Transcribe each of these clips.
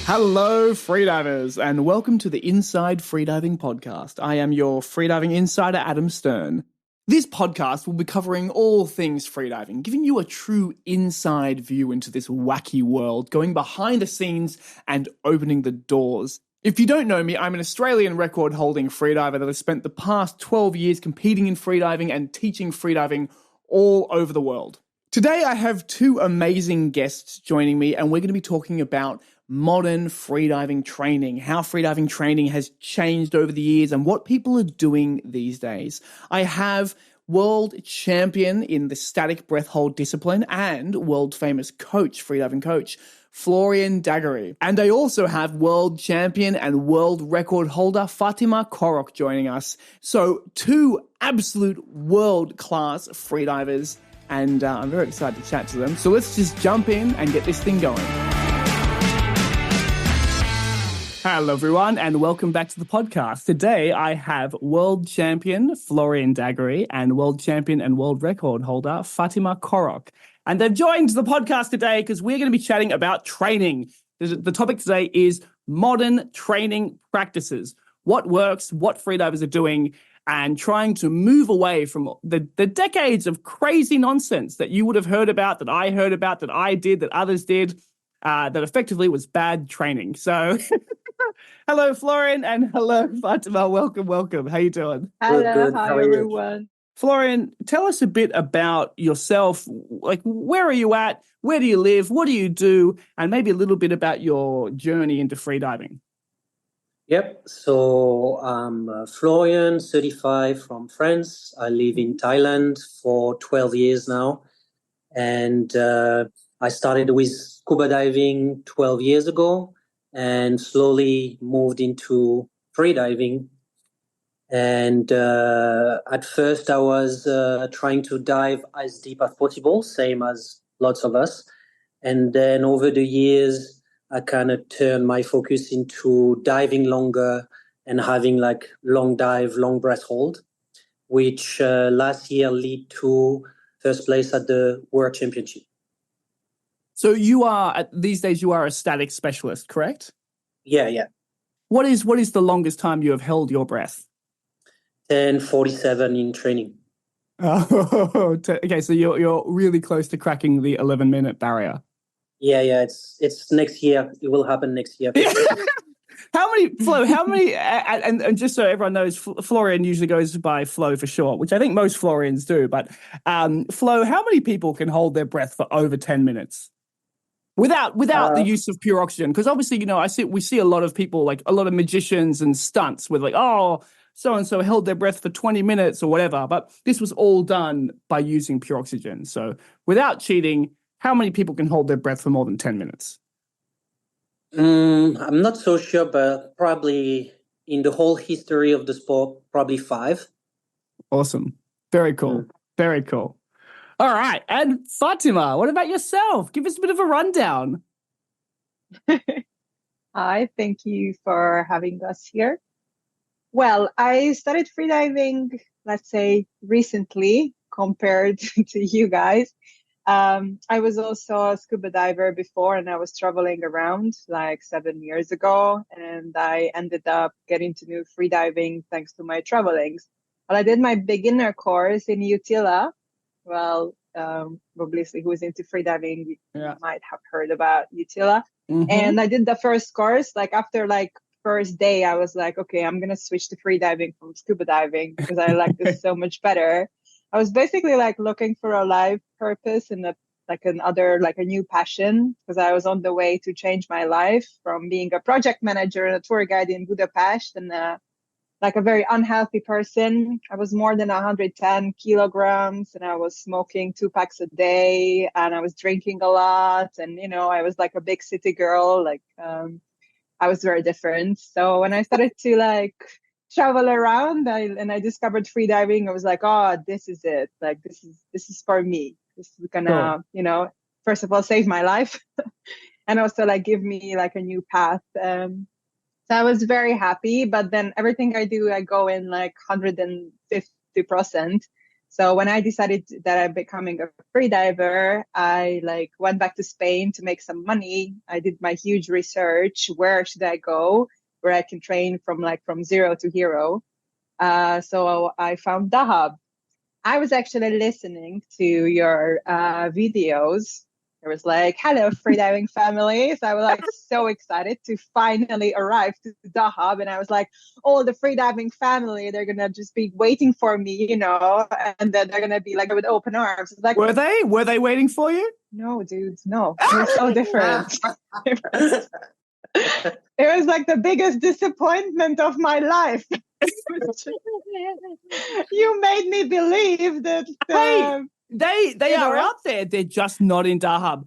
Hello, freedivers, and welcome to the Inside Freediving Podcast. I am your freediving insider, Adam Stern. This podcast will be covering all things freediving, giving you a true inside view into this wacky world, going behind the scenes and opening the doors. If you don't know me, I'm an Australian record-holding freediver that has spent the past 12 years competing in freediving and teaching freediving all over the world. Today, I have two amazing guests joining me, and we're going to be talking about modern freediving training, how freediving training has changed over the years and what people are doing these days. I have world champion in the static breath hold discipline and world famous coach, freediving coach, Florian Dagoury. And I also have world champion and world record holder Fatima Korok joining us. So two absolute world-class freedivers, and I'm very excited to chat to them. So let's just jump in and get this thing going. Hello, everyone, and welcome back to the podcast. Today, I have world champion Florian Dagoury and world champion and world record holder Fatima Korok. And they've joined the podcast today because we're going to be chatting about training. The topic today is modern training practices. What works, what freedivers are doing, and trying to move away from the decades of crazy nonsense that you would have heard about, that I heard about, that I did, that others did, that effectively was bad training. So... Hello, Florian, and hello, Fatima. Welcome. How you doing? Hello, hi, everyone. Florian, tell us a bit about yourself. Like, where are you at? Where do you live? What do you do? And maybe a little bit about your journey into freediving. Yep. So I'm Florian, 35, from France. I live in Thailand for 12 years now. And I started with scuba diving 12 years ago, and slowly moved into freediving. And at first I was trying to dive as deep as possible, same as lots of us. And then over the years, I kind of turned my focus into diving longer and having like long dive, long breath hold, which last year led to first place at the World Championship. So these days you are a static specialist, correct? Yeah. What is the longest time you have held your breath? 10:47 in training. Oh, okay. So you're really close to cracking the 11-minute barrier. Yeah. It's next year. It will happen next year. How many, and just so everyone knows, Florian usually goes by Flo for short, which I think most Florians do. But Flo, how many people can hold their breath for over 10 minutes? Without the use of pure oxygen, because obviously, we see a lot of people, like a lot of magicians and stunts with like, oh, so-and-so held their breath for 20 minutes or whatever. But this was all done by using pure oxygen. So without cheating, how many people can hold their breath for more than 10 minutes? I'm not so sure, but probably in the whole history of the sport, probably 5. Awesome. Very cool. Very cool. All right. And Fatima, what about yourself? Give us a bit of a rundown. Hi, thank you for having us here. Well, I started freediving, let's say, recently compared to you guys. I was also a scuba diver before, and I was traveling around like 7 years ago, and I ended up getting to know freediving thanks to my travelings. Well, I did my beginner course in Utila. Well, obviously, who's into freediving might have heard about Utila. Mm-hmm. And I did the first course. Like after first day, I was like, okay, I'm gonna switch to freediving from scuba diving because I like this so much better. I was basically like looking for a life purpose and a new passion, because I was on the way to change my life from being a project manager and a tour guide in Budapest and like a very unhealthy person. I was more than 110 kilograms and I was smoking 2 packs a day and I was drinking a lot. And, I was like a big city girl. I was very different. So when I started to travel around I discovered freediving, I was like, oh, this is it. Like, this is for me. This is gonna, first of all, save my life and also give me a new path. So I was very happy, but then everything I do, I go in 150%. So when I decided that I'm becoming a free diver, I went back to Spain to make some money. I did my huge research. Where should I go where I can train from zero to hero? So I found Dahab. I was actually listening to your videos. It was like, hello, freediving family. So I was so excited to finally arrive to Dahab. And I was like, oh, the freediving family, they're going to just be waiting for me, and then they're going to be with open arms. It's like, were they waiting for you? No, dude, no. It was so different. It was like the biggest disappointment of my life. You made me believe that they are out there. They're just not in Dahab.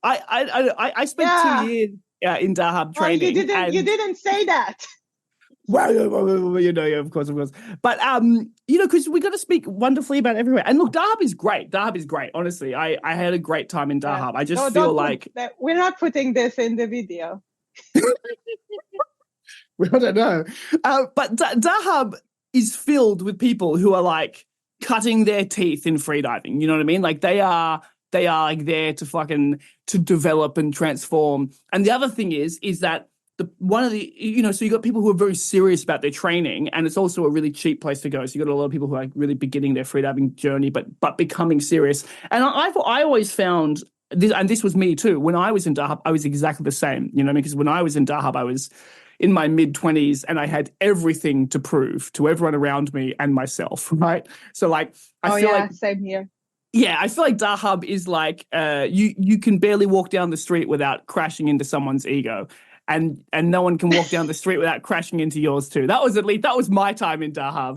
I spent 2 years in Dahab training. You didn't say that. Well, of course. But because we got to speak wonderfully about everywhere. And look, Dahab is great. Honestly, I had a great time in Dahab. I just feel like we're not putting this in the video. I don't know. But Dahab is filled with people who are cutting their teeth in freediving. You know what I mean? They are there to develop and transform. And the other thing is that so you got people who are very serious about their training, and it's also a really cheap place to go. So you got a lot of people who are really beginning their freediving journey, but becoming serious. And I always found this, and this was me too. When I was in Dahab, I was exactly the same. You know what I mean? Because when I was in Dahab, I was in my mid-20s, and I had everything to prove to everyone around me and myself, right? So I feel like same here. Yeah, I feel like Dahab is you can barely walk down the street without crashing into someone's ego. And no one can walk down the street without crashing into yours too. That was my time in Dahab.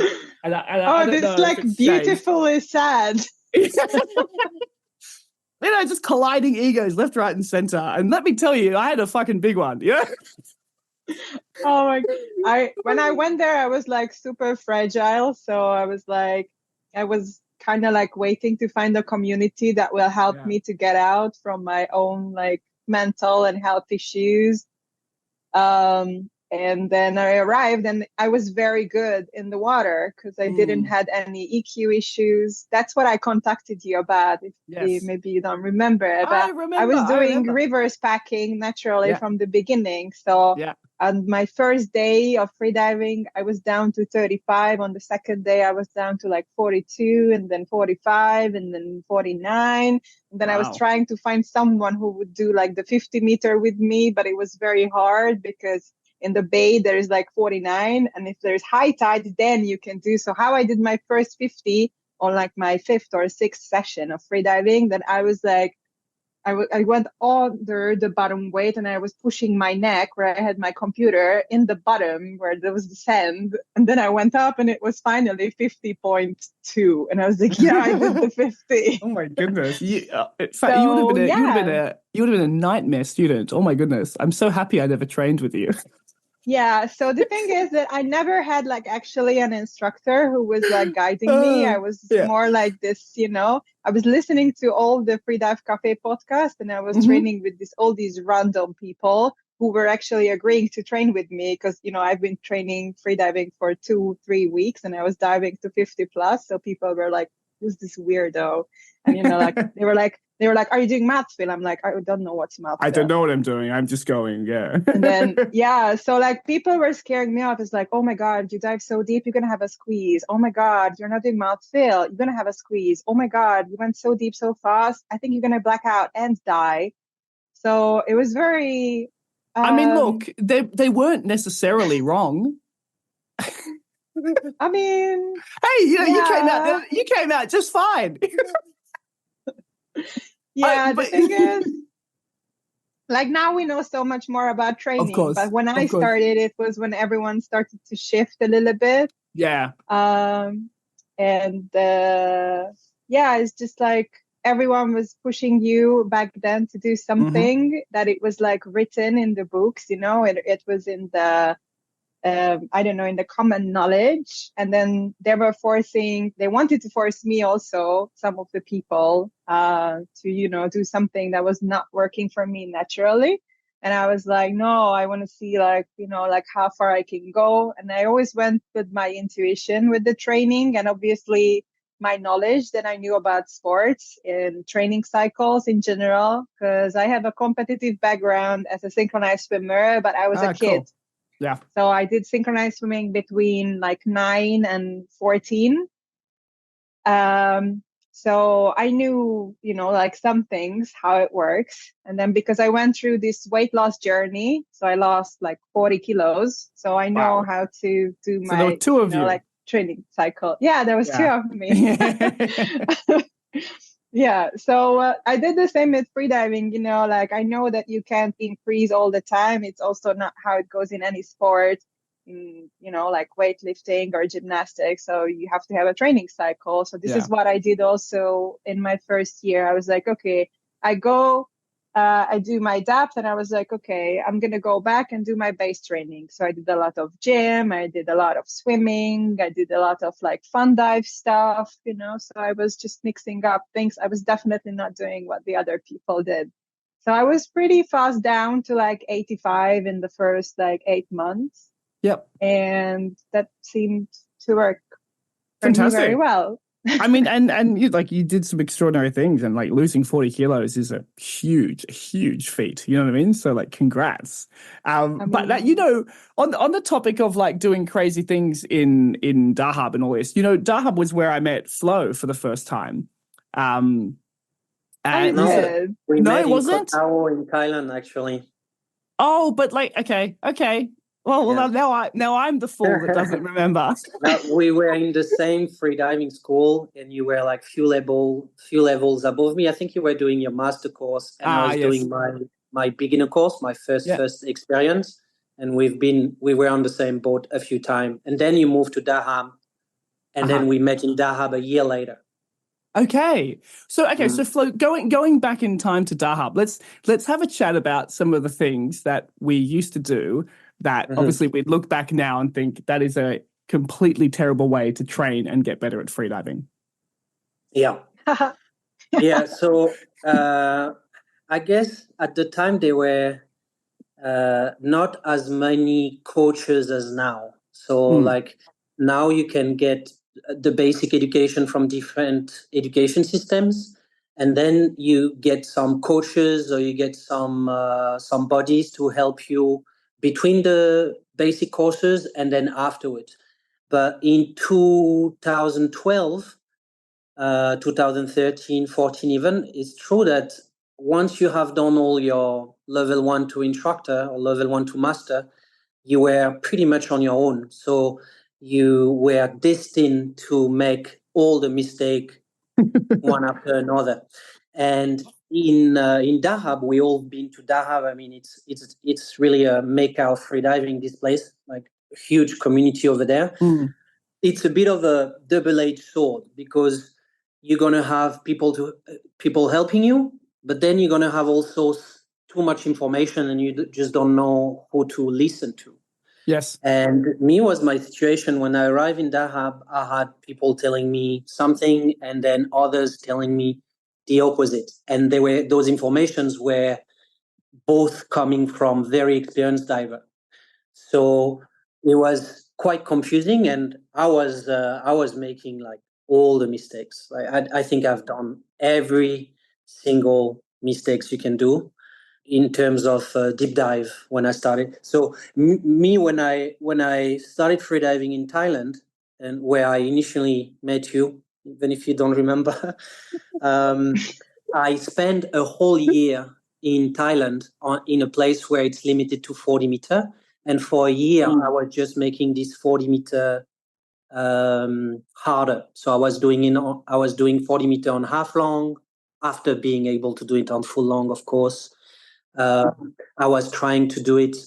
This beautifully sad. Just colliding egos left, right, and center. And let me tell you, I had a fucking big one. Yeah. Oh my God. When I went there, I was super fragile. So I was kind of waiting to find a community that will help me to get out from my own mental and health issues. And then I arrived, and I was very good in the water because I didn't had any EQ issues. That's what I contacted you about. Maybe you don't remember, but I was doing reverse packing naturally from the beginning. So on my first day of freediving, I was down to 35. On the second day, I was down to 42, and then 45, and then 49. And then I was trying to find someone who would do the 50-meter with me, but it was very hard because in the bay there is 49, and if there's high tide, then you can do. So how I did my first 50 on my fifth or sixth session of freediving, then I was I went under the bottom weight, and I was pushing my neck where I had my computer in the bottom where there was the sand. And then I went up, and it was finally 50.2. And I was like, yeah, I did the 50. Oh my goodness. You would have been a nightmare student. Oh my goodness. I'm so happy I never trained with you. Yeah. So the thing is that I never had actually an instructor who was guiding me. I was more this, I was listening to all the Free Dive Cafe podcast, and I was training with all these random people who were actually agreeing to train with me because, I've been training freediving for 2-3 weeks, and I was diving to 50 plus. So people were like, who's this weirdo? And, they were like, are you doing math, Phil? I'm like, I don't know what's math. I don't know what I'm doing. I'm just going, And then, so people were scaring me off. It's like, oh my God, you dive so deep, you're going to have a squeeze. Oh my God, you're not doing mouth, Phil. You're going to have a squeeze. Oh my God, you went so deep so fast. I think you're going to black out and die. So it was very... I mean, look, they weren't necessarily wrong. I mean... Hey, you came out just fine. The thing is, now we know so much more about training. Of course, but when I started, it was when everyone started to shift a little bit. Yeah. It's just everyone was pushing you back then to do something that it was written in the books, it was in the in the common knowledge. And then they wanted to force me also, some of the people, to, do something that was not working for me naturally. And I was like, no, I want to see like, like how far I can go. And I always went with my intuition with the training, and obviously my knowledge that I knew about sports and training cycles in general, because I have a competitive background as a synchronized swimmer, but I was a kid. Cool. Yeah. So I did synchronized swimming between like 9 and 14. So I knew, like some things, how it works. And then because I went through this weight loss journey, so I lost like 40 kilos. So I know how to do So there were two of you. like training cycle. Yeah, there was two of me. Yeah. So I did the same with freediving, like I know that you can't increase all the time. It's also not how it goes in any sport, like weightlifting or gymnastics. So you have to have a training cycle. So this is what I did also in my first year. I was like, okay, I do my depth, and I was like, okay, I'm going to go back and do my base training. So I did a lot of gym. I did a lot of swimming. I did a lot of like fun dive stuff, so I was just mixing up things. I was definitely not doing what the other people did. So I was pretty fast down to like 85 in the first like 8 months. Yep. And that seemed to work fantastic very well. I mean, and you did some extraordinary things, and like losing 40 kilos is a huge feat. You know what I mean? So like, congrats. But on the topic of like doing crazy things in Dahab and all this, Dahab was where I met Flo for the first time. And we met it wasn't in Thailand, actually. Oh, but like, okay. Well, now I'm the fool that doesn't remember. We were in the same freediving school, and you were like few levels above me. I think you were doing your master course, and I was doing my beginner course, my first experience. And we were on the same boat a few times. And then you moved to Dahab, and then we met in Dahab a year later. Okay. So Flo, going back in time to Dahab, let's have a chat about some of the things that we used to do that obviously we'd look back now and think that is a completely terrible way to train and get better at freediving. Yeah. Yeah. So I guess at the time there were not as many coaches as now. So like now you can get the basic education from different education systems, and then you get some coaches or you get some bodies to help you between the basic courses and then afterwards. But in 2012, 2013, 14 even, it's true that once you have done all your level 1 to instructor or level 1 to master, you were pretty much on your own. So you were destined to make all the mistake one after another. And in Dahab, we all been to Dahab. I mean, it's really a mecca of freediving, this place, like a huge community over there. It's a bit of a double-edged sword, because you're going to have people helping you, but then you're going to have also too much information and you just don't know who to listen to. Yes. And me was my situation when I arrived in Dahab. I had people telling me something and then others telling me the opposite. And those informations were both coming from very experienced divers. So it was quite confusing, and I was making like all the mistakes. I think I've done every single mistakes you can do in terms of deep dive when I started. So me, when I started freediving in Thailand, and where I initially met you, even if you don't remember, I spent a whole year in Thailand in a place where it's limited to 40 meter. And for a year, I was just making this 40 meter harder. So I was doing 40 meter on half long after being able to do it on full long, of course. I was trying to do it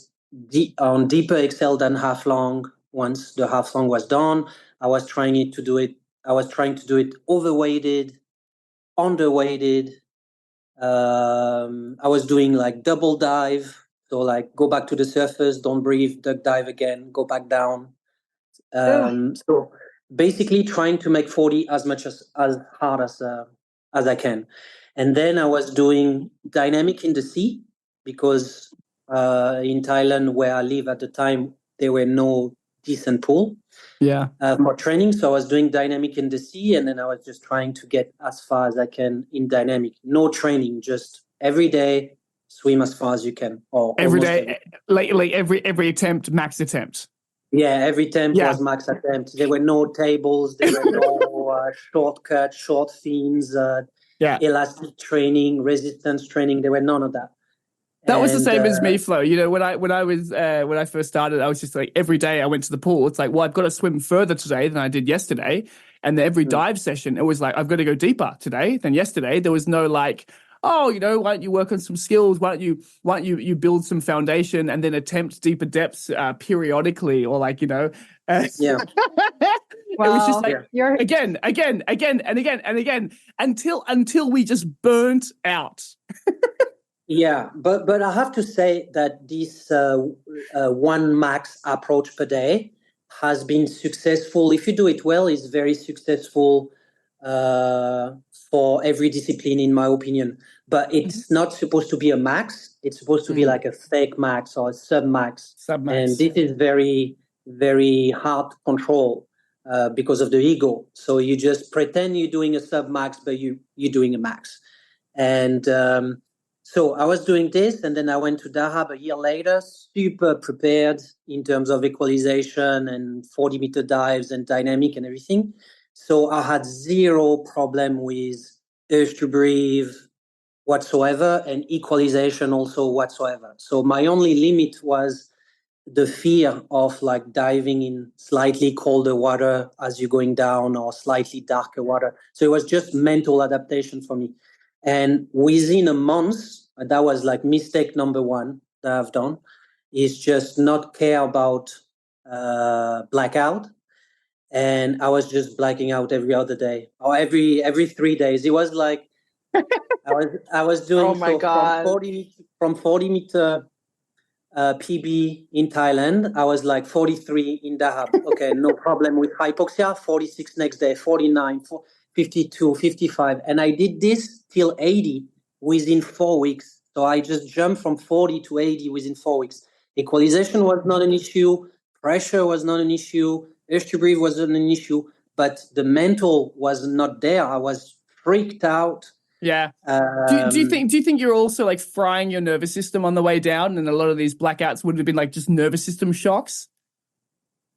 on deeper excel than half long. Once the half long was done, I was trying to do it overweighted, underweighted. I was doing like double dive. So like go back to the surface, don't breathe, duck dive again, go back down. So basically trying to make 40 as hard as I can. And then I was doing dynamic in the sea, because in Thailand where I live at the time, there were no decent pool for training. So I was doing dynamic in the sea, and then I was just trying to get as far as I can in dynamic. No training, just every day swim as far as you can, or every day, like every attempt, max attempt. Yeah, every attempt was max attempt. There were no tables, there were no shortcuts, short themes, elastic training, resistance training. There were none of that. That was the same as me, Flo. You know, when I first started, I was just like, every day I went to the pool. It's like, well, I've got to swim further today than I did yesterday. And then every dive session, it was like, I've got to go deeper today than yesterday. There was no like, oh, you know, why don't you work on some skills? Why don't you build some foundation and then attempt deeper depths periodically, or like, you know, yeah. It was just like again and again until we just burnt out. Yeah, but I have to say that this one max approach per day has been successful. If you do it well, it's very successful for every discipline, in my opinion. But it's not supposed to be a max. It's supposed to be like a fake max or a sub-max. And this is very, very hard to control because of the ego. So you just pretend you're doing a sub-max, but you're doing a max. And so I was doing this, and then I went to Dahab a year later, super prepared in terms of equalization and 40-meter dives and dynamic and everything. So I had zero problem with urge to breathe whatsoever, and equalization also whatsoever. So my only limit was the fear of like diving in slightly colder water as you're going down, or slightly darker water. So it was just mental adaptation for me. And within a month, that was like mistake number one that I've done, is just not care about blackout. And I was just blacking out every other day, or every 3 days. It was like I was doing oh my God. from 40-meter PB in Thailand. I was like 43 in Dahab. Okay, no problem with hypoxia. 46 next day, 49, 52, 55. And I did this till 80 within 4 weeks. So I just jumped from 40 to 80 within 4 weeks. Equalization was not an issue. Pressure was not an issue. Urge to breathe wasn't an issue. But the mental was not there. I was freaked out. Yeah. Do you think you're also like frying your nervous system on the way down, and a lot of these blackouts would have been like just nervous system shocks?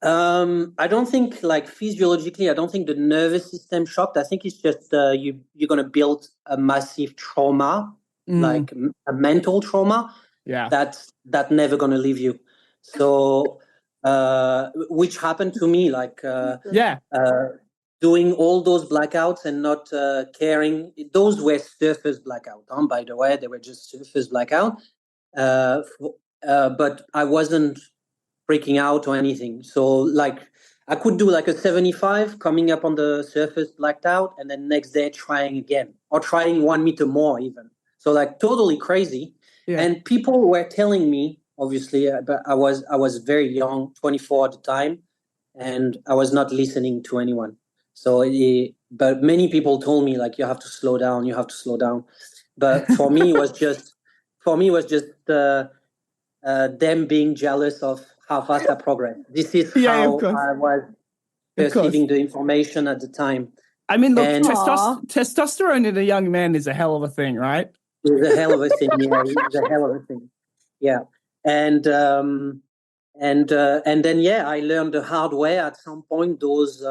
I don't think like physiologically, I don't think the nervous system shocked. I think it's just you're going to build a massive trauma, like a mental trauma. Yeah. That's never going to leave you. So, which happened to me, like, doing all those blackouts and not caring. Those were surface blackout. By the way, they were just surface blackout. But I wasn't freaking out or anything. So like I could do like a 75 coming up on the surface, blacked out, and then next day trying again, or trying 1 meter more even. So like totally crazy. Yeah. And people were telling me, obviously, but I was very young, 24 at the time, and I was not listening to anyone. So, but many people told me like, you have to slow down, you have to slow down. But for me, it was just them being jealous of how fast I progressed. This is how I was perceiving the information at the time. I mean, look, testosterone in a young man is a hell of a thing, right? It's a hell of a thing. Yeah, it's a hell of a thing. Yeah, and then I learned the hard way. At some point, those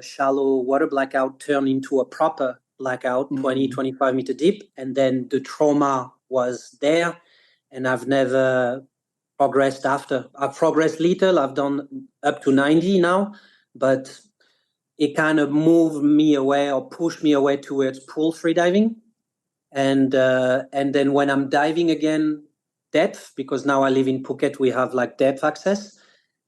shallow water blackout turned into a proper blackout, 20, 25 meter deep, and then the trauma was there. And I've never progressed after. I've progressed little. I've done up to 90 now, but it kind of moved me away or pushed me away towards pool freediving. And then when I'm diving again, depth, because now I live in Phuket, we have like depth access,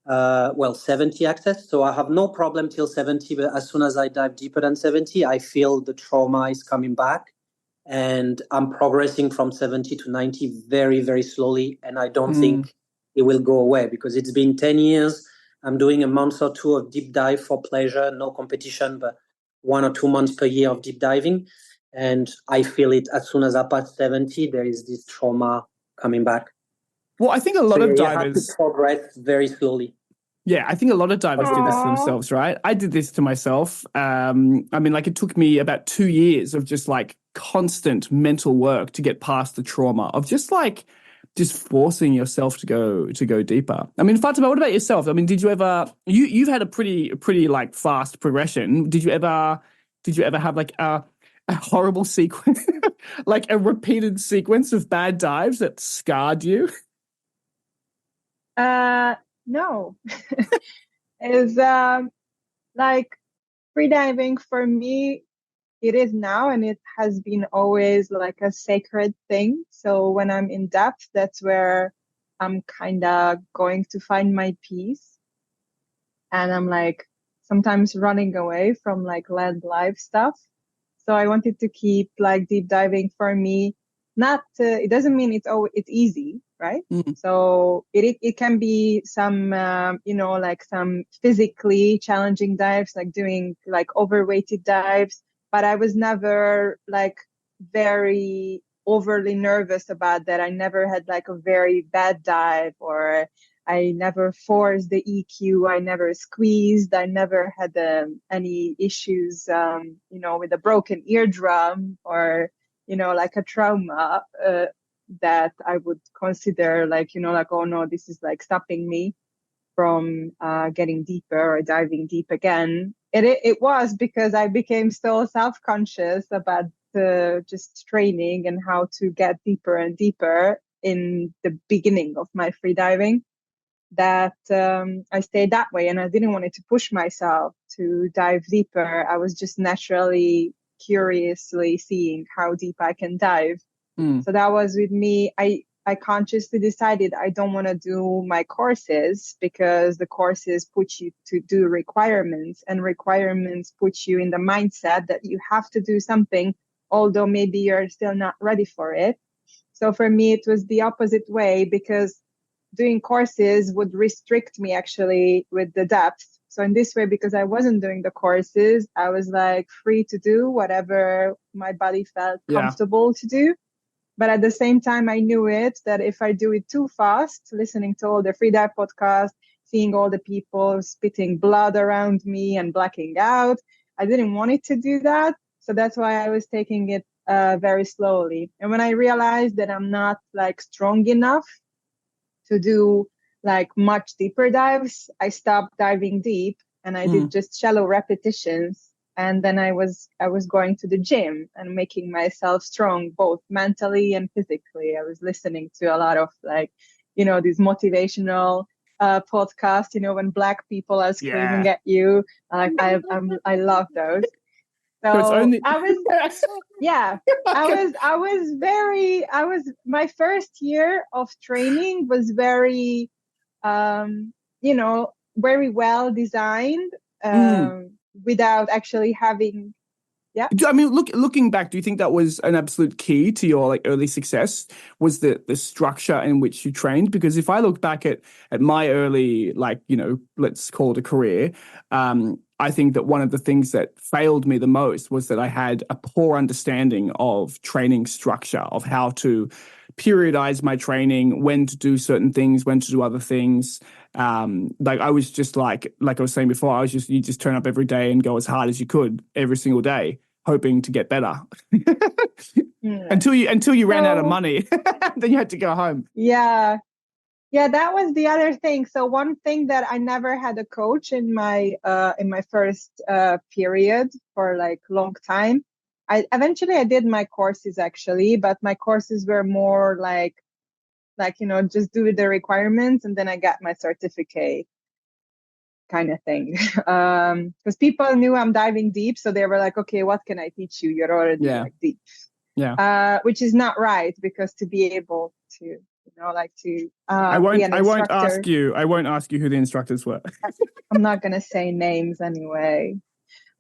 70 access. So I have no problem till 70, but as soon as I dive deeper than 70, I feel the trauma is coming back. And I'm progressing from 70 to 90 very, very slowly. And I don't think it will go away, because it's been 10 years. I'm doing a month or two of deep dive for pleasure, no competition, but 1 or 2 months per year of deep diving. And I feel it as soon as I pass 70, there is this trauma coming back. Well, I think a So lot of you have to divers, progress very slowly. yeah, I think a lot of divers do this to Aw. themselves, right? I did this to myself. I mean, like it took me about 2 years of just like constant mental work to get past the trauma of just forcing yourself to go deeper. I mean, Fatima, what about yourself? I mean, did you ever you've had a pretty like fast progression. Did you ever have like a horrible sequence, like a repeated sequence of bad dives that scarred you? No. Is like freediving for me, it is now and it has been always like a sacred thing. So when I'm in depth, that's where I'm kind of going to find my peace. And I'm like sometimes running away from like land life stuff. So I wanted to keep like deep diving for me. Not it doesn't mean it's easy, right? Mm. So it can be some like some physically challenging dives, like doing like overweighted dives. But I was never like very overly nervous about that. I never had like a very bad dive, or I never forced the EQ. I never squeezed. I never had any issues, with a broken eardrum or, like a trauma that I would consider like, oh no, this is like stopping me from getting deeper or diving deep again. It was because I became so self-conscious about just training and how to get deeper and deeper in the beginning of my freediving that I stayed that way, and I didn't want to push myself to dive deeper. I was just naturally curiously seeing how deep I can dive. Mm. So that was with me. I consciously decided I don't want to do my courses because the courses put you to do requirements, and requirements put you in the mindset that you have to do something, although maybe you're still not ready for it. So for me, it was the opposite way, because doing courses would restrict me actually with the depth. So in this way, because I wasn't doing the courses, I was like free to do whatever my body felt Yeah. comfortable to do. But at the same time, I knew that if I do it too fast, listening to all the free dive podcasts, seeing all the people spitting blood around me and blacking out, I didn't want it to do that. So that's why I was taking it very slowly. And when I realized that I'm not like strong enough to do like much deeper dives, I stopped diving deep and I did just shallow repetitions. And then I was going to the gym and making myself strong, both mentally and physically. I was listening to a lot of like, these motivational podcasts, when black people are screaming Yeah. at you. Like I love those. So it's So only I was, yeah, Okay. my first year of training was very, very well designed, Mm. without actually having, yeah. I mean, looking back, do you think that was an absolute key to your like early success? Was the structure in which you trained? Because if I look back at my early, like, let's call it a career, I think that one of the things that failed me the most was that I had a poor understanding of training structure, of how to periodize my training, when to do certain things, when to do other things. Like I was just like I was saying before, you just turn up every day and go as hard as you could every single day, hoping to get better Yeah. until you ran out of So money. Then you had to go home. yeah, yeah, that was the other thing. So one thing that I never had a coach in my first period for like long time. I eventually I did my courses actually, but my courses were more like just do the requirements and then I got my certificate kind of thing. Because people knew I'm diving deep, so they were like, okay, what can I teach you? You're already Yeah. like deep. Yeah. Which is not right, because to be able to, like to I be won't an I won't instructor. ask you who the instructors were. I'm not going to say names anyway.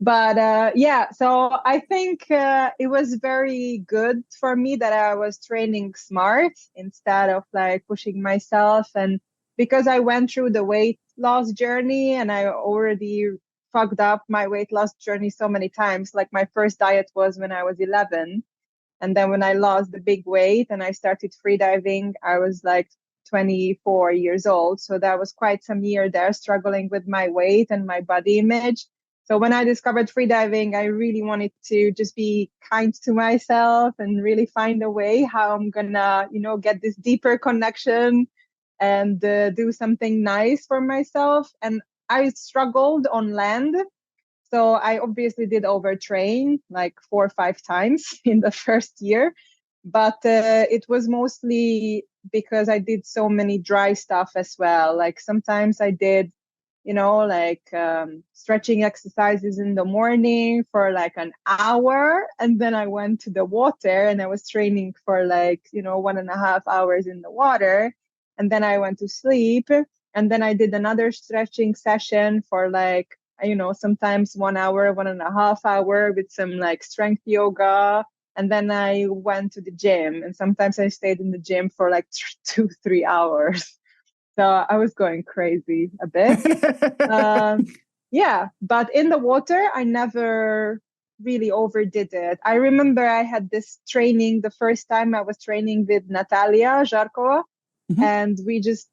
But yeah, so I think it was very good for me that I was training smart instead of like pushing myself. And because I went through the weight loss journey and I already fucked up my weight loss journey so many times. Like my first diet was when I was 11. And then when I lost the big weight and I started freediving, I was like 24 years old. So that was quite some year there struggling with my weight and my body image. So when I discovered freediving, I really wanted to just be kind to myself and really find a way how I'm gonna, get this deeper connection and do something nice for myself. And I struggled on land. So I obviously did overtrain like 4 or 5 times in the first year, but it was mostly because I did so many dry stuff as well. Like sometimes I did, stretching exercises in the morning for like an hour. And then I went to the water and I was training for 1.5 hours in the water. And then I went to sleep. And then I did another stretching session for sometimes 1 hour, 1.5 hour with some like strength yoga. And then I went to the gym and sometimes I stayed in the gym for like 2-3 hours. So I was going crazy a bit. But in the water, I never really overdid it. I remember I had this training the first time I was training with Natalia Zharkova. Mm-hmm. And we just,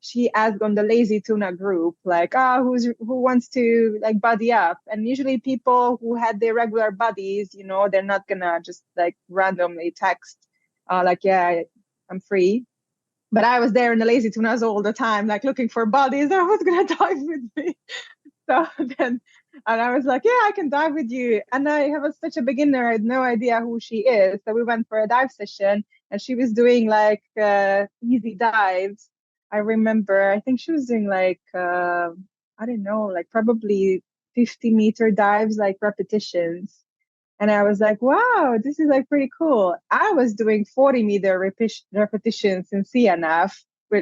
she asked on the Lazy Tuna group, like, who wants to like buddy up? And usually people who had their regular buddies, they're not gonna just like randomly text, I'm free. But I was there in the Lazy Tunas all the time, like looking for buddies. I was gonna dive with me. So then, and I was like, yeah, I can dive with you. And I was such a beginner. I had no idea who she is. So we went for a dive session and she was doing like easy dives. I remember, I think she was doing like, I don't know, like probably 50-meter dives, like repetitions. And I was like, wow, this is like pretty cool. I was doing 40-meter repetitions in CNF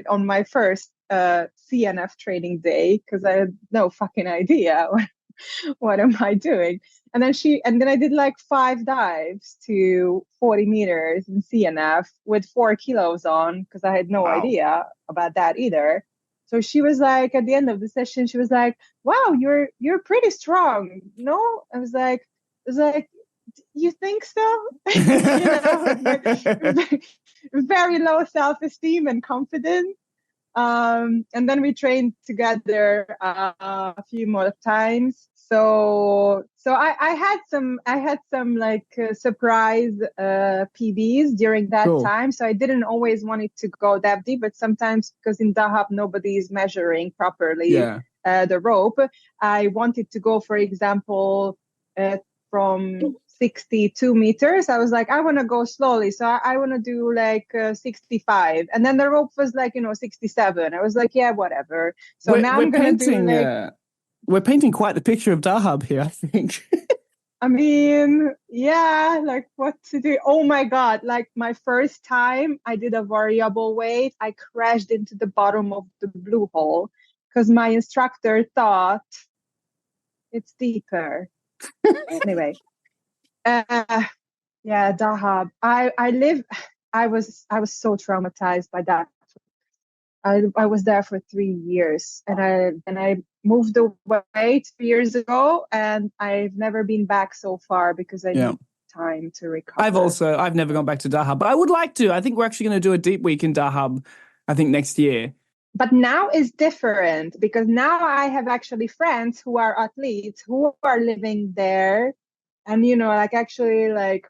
on my first CNF training day because I had no fucking idea what am I doing. And then I did like 5 dives to 40 meters in CNF with 4 kilos on because I had no idea about that either. So she was like, at the end of the session, she was like, wow, you're pretty strong. No, I was like, you think so? Very low self-esteem and confidence. And then we trained together a few more times. So I had some like surprise PBs during that time. So I didn't always want it to go that deep, but sometimes because in Dahab nobody is measuring properly the rope, I wanted to go, for example, from 62 meters. I was like, I want to go slowly. So I want to do like 65. And then the rope was like, 67. I was like, yeah, whatever. So now I'm going to do like... we're painting quite the picture of Dahab here, I think. I mean, yeah, like what to do. Oh my God. Like my first time I did a variable weight, I crashed into the bottom of the blue hole because my instructor thought it's deeper. Anyway. Dahab. I was so traumatized by that. I was there for 3 years and I moved away 2 years ago and I've never been back so far because I need time to recover. I've never gone back to Dahab, but I would like to. I think we're actually going to do a deep week in Dahab, I think next year. But now is different because now I have actually friends who are athletes who are living there. And, actually like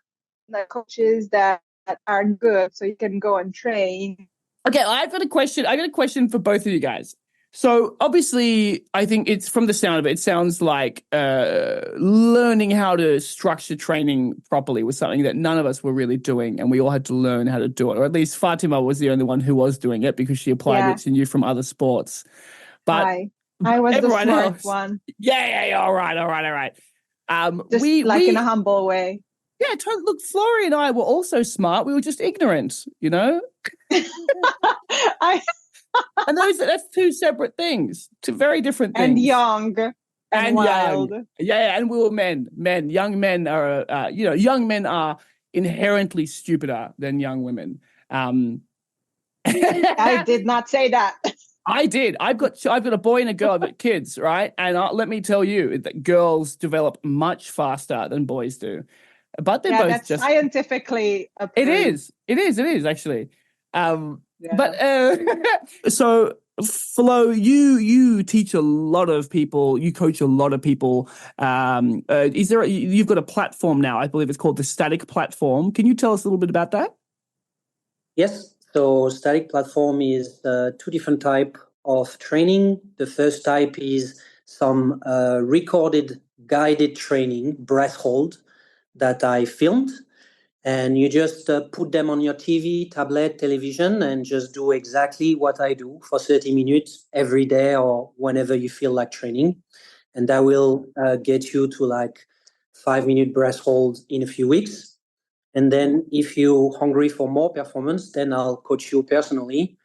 coaches that are good so you can go and train. Okay, I've got a question. I got a question for both of you guys. So obviously, I think it's from the sound of it, it sounds like learning how to structure training properly was something that none of us were really doing, and we all had to learn how to do it. Or at least Fatima was the only one who was doing it because she applied it she knew from other sports. But I was the smart one. Yeah. All right. Just in a humble way. Yeah, totally. Look, Florian and I were also smart. We were just ignorant, And that's 2 separate things, 2 very different things. And young and wild. Young. Yeah, and we were men. Young men are, young men are inherently stupider than young women. I did not say that. I did. I've got a boy and a girl. I've got kids, right? And let me tell you that girls develop much faster than boys do. But they're both that's scientifically approved. It is actually. Yeah. But so Flo, you teach a lot of people, you coach a lot of people. You've got a platform now, I believe it's called the Static Platform. Can you tell us a little bit about that? Yes. So Static Platform is two different type of training. The first type is some recorded guided training, breath hold, that I filmed. And you just put them on your TV, tablet, television, and just do exactly what I do for 30 minutes every day or whenever you feel like training. And that will get you to like 5-minute breath hold in a few weeks. And then if you're hungry for more performance, then I'll coach you personally.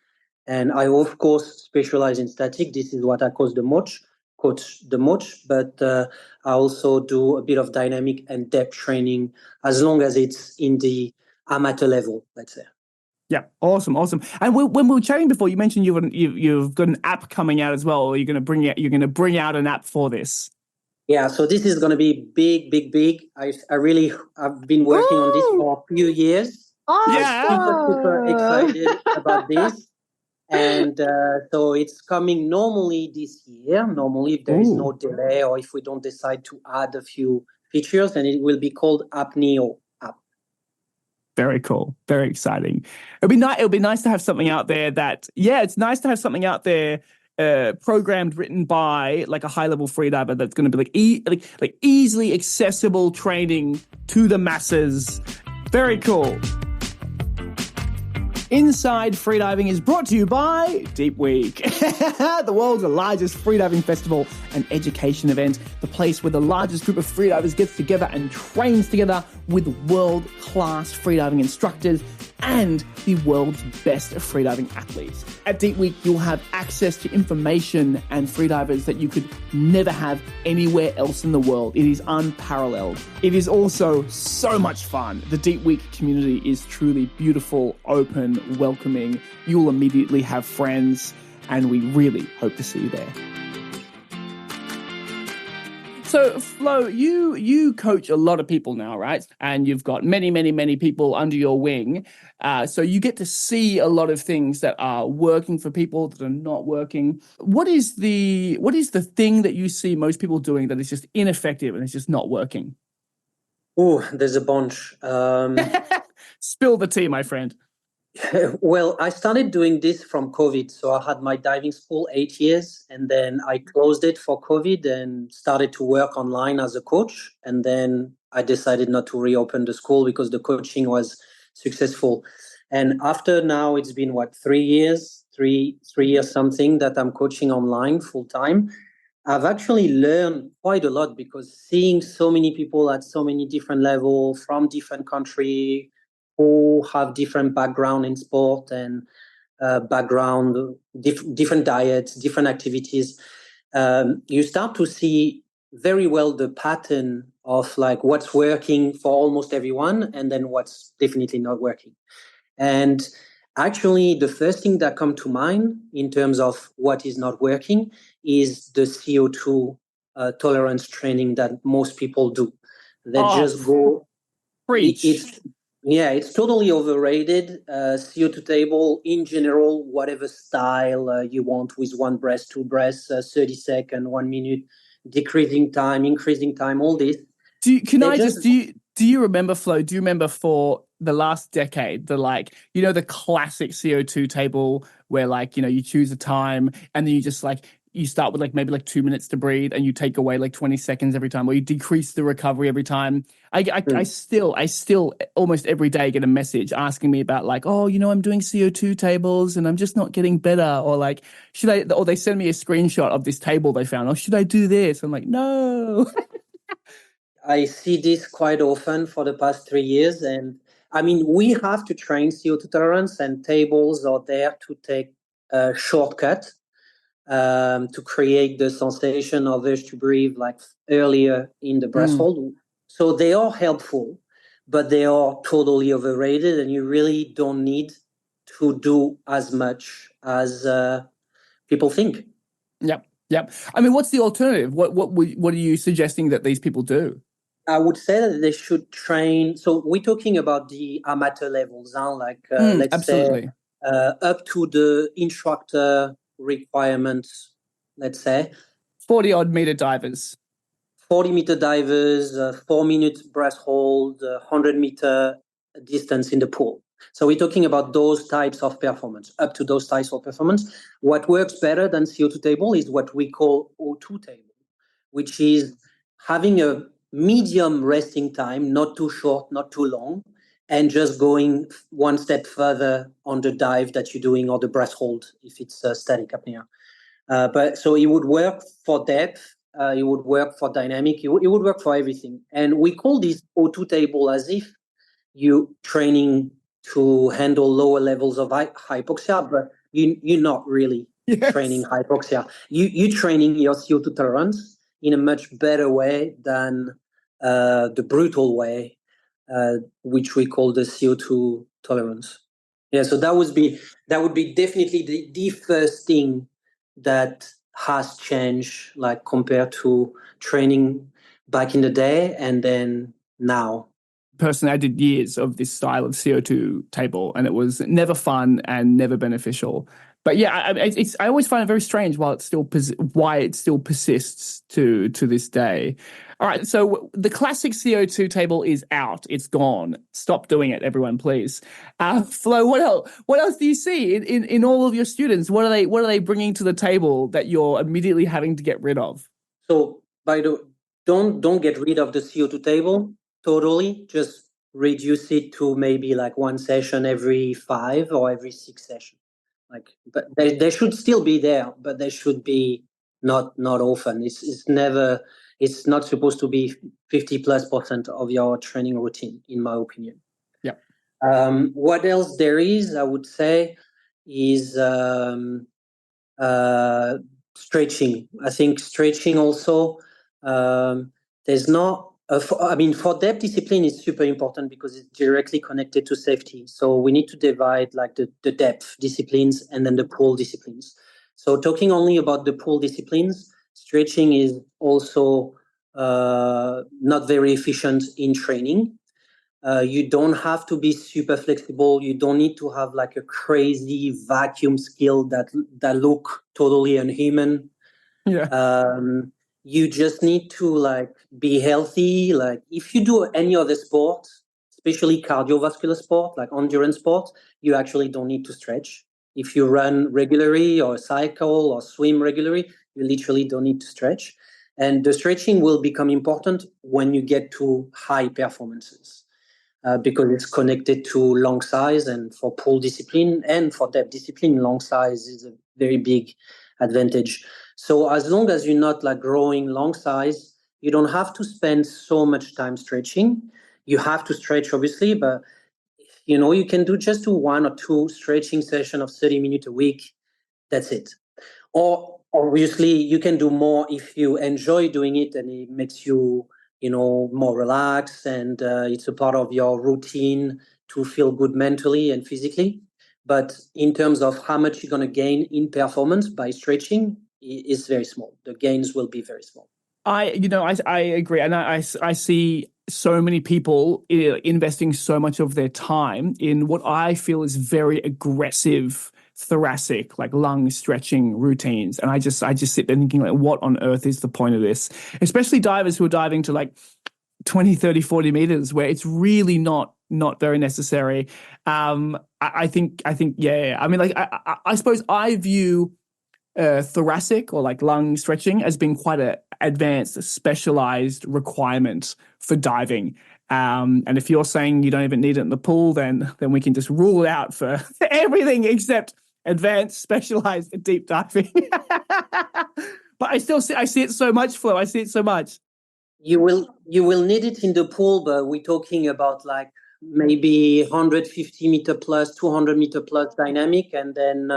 And I, of course, specialize in static. This is what I coach the most. But I also do a bit of dynamic and depth training as long as it's in the amateur level, let's say. Yeah, awesome. And when we were chatting before, you mentioned you've got an app coming out as well, or you're going to bring out an app for this. Yeah, so this is going to be big. I've been working on this for a few years. Awesome. I'm super excited about this. And so it's coming normally this year. Normally, if there is no delay or if we don't decide to add a few features, then it will be called apnea app. Very cool. Very exciting. It'll be nice to have something out there it's nice to have something out there programmed, written by like a high-level freediver that's going to be like easily accessible training to the masses. Very cool. Inside Freediving is brought to you by Deep Week, the world's largest freediving festival and education event, the place where the largest group of freedivers gets together and trains together with world-class freediving instructors and the world's best freediving athletes. At Deep Week, you'll have access to information and freedivers that you could never have anywhere else in the world. It is unparalleled. It is also so much fun. The Deep Week community is truly beautiful, open, welcoming. You'll immediately have friends, and we really hope to see you there. So, Flo, you coach a lot of people now, right? And you've got many people under your wing. So you get to see a lot of things that are working for people, that are not working. What is the thing that you see most people doing that is just ineffective and it's just not working? Oh, there's a bunch. Spill the tea, my friend. Well, I started doing this from COVID. So I had my diving school 8 years, and then I closed it for COVID and started to work online as a coach. And then I decided not to reopen the school because the coaching was successful. And after now, it's been 3 years, three years something that I'm coaching online full time. I've actually learned quite a lot because seeing so many people at so many different levels from different countries, who have different background in sport and different diets, different activities. You start to see very well the pattern of like what's working for almost everyone and then what's definitely not working. And actually, the first thing that comes to mind in terms of what is not working is the CO2 tolerance training that most people do. They just go... Preach. It's totally overrated. CO2 table in general, whatever style you want, with one breath, two breaths, 30 seconds, 1 minute, decreasing time, increasing time, all this. Do you remember, Flo? Do you remember for the last decade, the classic CO2 table where you choose a time and then you just you start with maybe 2 minutes to breathe and you take away 20 seconds every time, or you decrease the recovery every time. I still almost every day get a message asking me about I'm doing CO2 tables and I'm just not getting better, or or they send me a screenshot of this table they found, or should I do this? I'm like, no. I see this quite often for the past 3 years. And I mean, we have to train CO2 tolerance, and tables are there to take a shortcut to create the sensation of urge to breathe earlier in the breath hold. So they are helpful, but they are totally overrated, and you really don't need to do as much as people think. Yep. I mean, what's the alternative? What are you suggesting that these people do? I would say that they should train. So we're talking about the amateur levels, let's absolutely. say up to the instructor requirements, let's say. 40 odd meter divers. 40-meter divers, 4-minute breath hold, 100-meter distance in the pool. So we're talking about those types of performance, up to those types of performance. What works better than CO2 table is what we call O2 table, which is having a medium resting time, not too short, not too long, and just going one step further on the dive that you're doing or the breath hold if it's static apnea. But so it would work for depth, it would work for dynamic, it would work for everything. And we call this O2 table as if you training to handle lower levels of hypoxia, but you're not really training hypoxia. You're training your CO2 tolerance in a much better way than the brutal way, which we call the CO2 tolerance. Yeah, so that would be definitely the first thing that has changed, like compared to training back in the day and then now. Personally, I did years of this style of CO2 table, and it was never fun and never beneficial. But yeah, I always find it very strange why it still persists to this day. All right, so the classic CO2 table is out; it's gone. Stop doing it, everyone, please. Flo, what else do you see in all of your students? What are they bringing to the table that you're immediately having to get rid of? So, don't get rid of the CO2 table totally. Just reduce it to maybe like one session every 5 or every 6 sessions. But they should still be there, but they should be not often. It's not supposed to be 50+% of your training routine, in my opinion. Yeah. What else there is, I would say, is stretching. I think stretching also. There's not. For depth discipline, it's super important because it's directly connected to safety. So we need to divide like the depth disciplines and then the pool disciplines. So talking only about the pool disciplines, stretching is also not very efficient in training. You don't have to be super flexible. You don't need to have like a crazy vacuum skill that look totally unhuman. Yeah. You just need to like be healthy. Like if you do any other sport, especially cardiovascular sport, like endurance sport, you actually don't need to stretch. If you run regularly or cycle or swim regularly, you literally don't need to stretch. And the stretching will become important when you get to high performances. Because it's connected to long size, and for pool discipline and for depth discipline, long size is a very big advantage. So as long as you're not like growing long size, you don't have to spend so much time stretching. You have to stretch obviously, but you can do just 1 or 2 stretching sessions of 30 minutes a week. That's it. Or obviously you can do more if you enjoy doing it and it makes you more relaxed, and it's a part of your routine to feel good mentally and physically. But in terms of how much you're going to gain in performance by stretching, is very small. The gains will be very small. I agree, and I see so many people investing so much of their time in what I feel is very aggressive thoracic, like lung stretching routines. And I just sit there thinking, like, what on earth is the point of this? Especially divers who are diving to like 20, 30, 40 meters where it's really not very necessary. I think, yeah. I mean, like, I suppose I view thoracic or like lung stretching as being quite a advanced, specialized requirement for diving. And if you're saying you don't even need it in the pool, then we can just rule it out for everything except advanced, specialized, deep diving. But I see it so much, Flo. I see it so much. You will need it in the pool, but we're talking about like maybe 150 meter plus, 200 meter plus dynamic, and then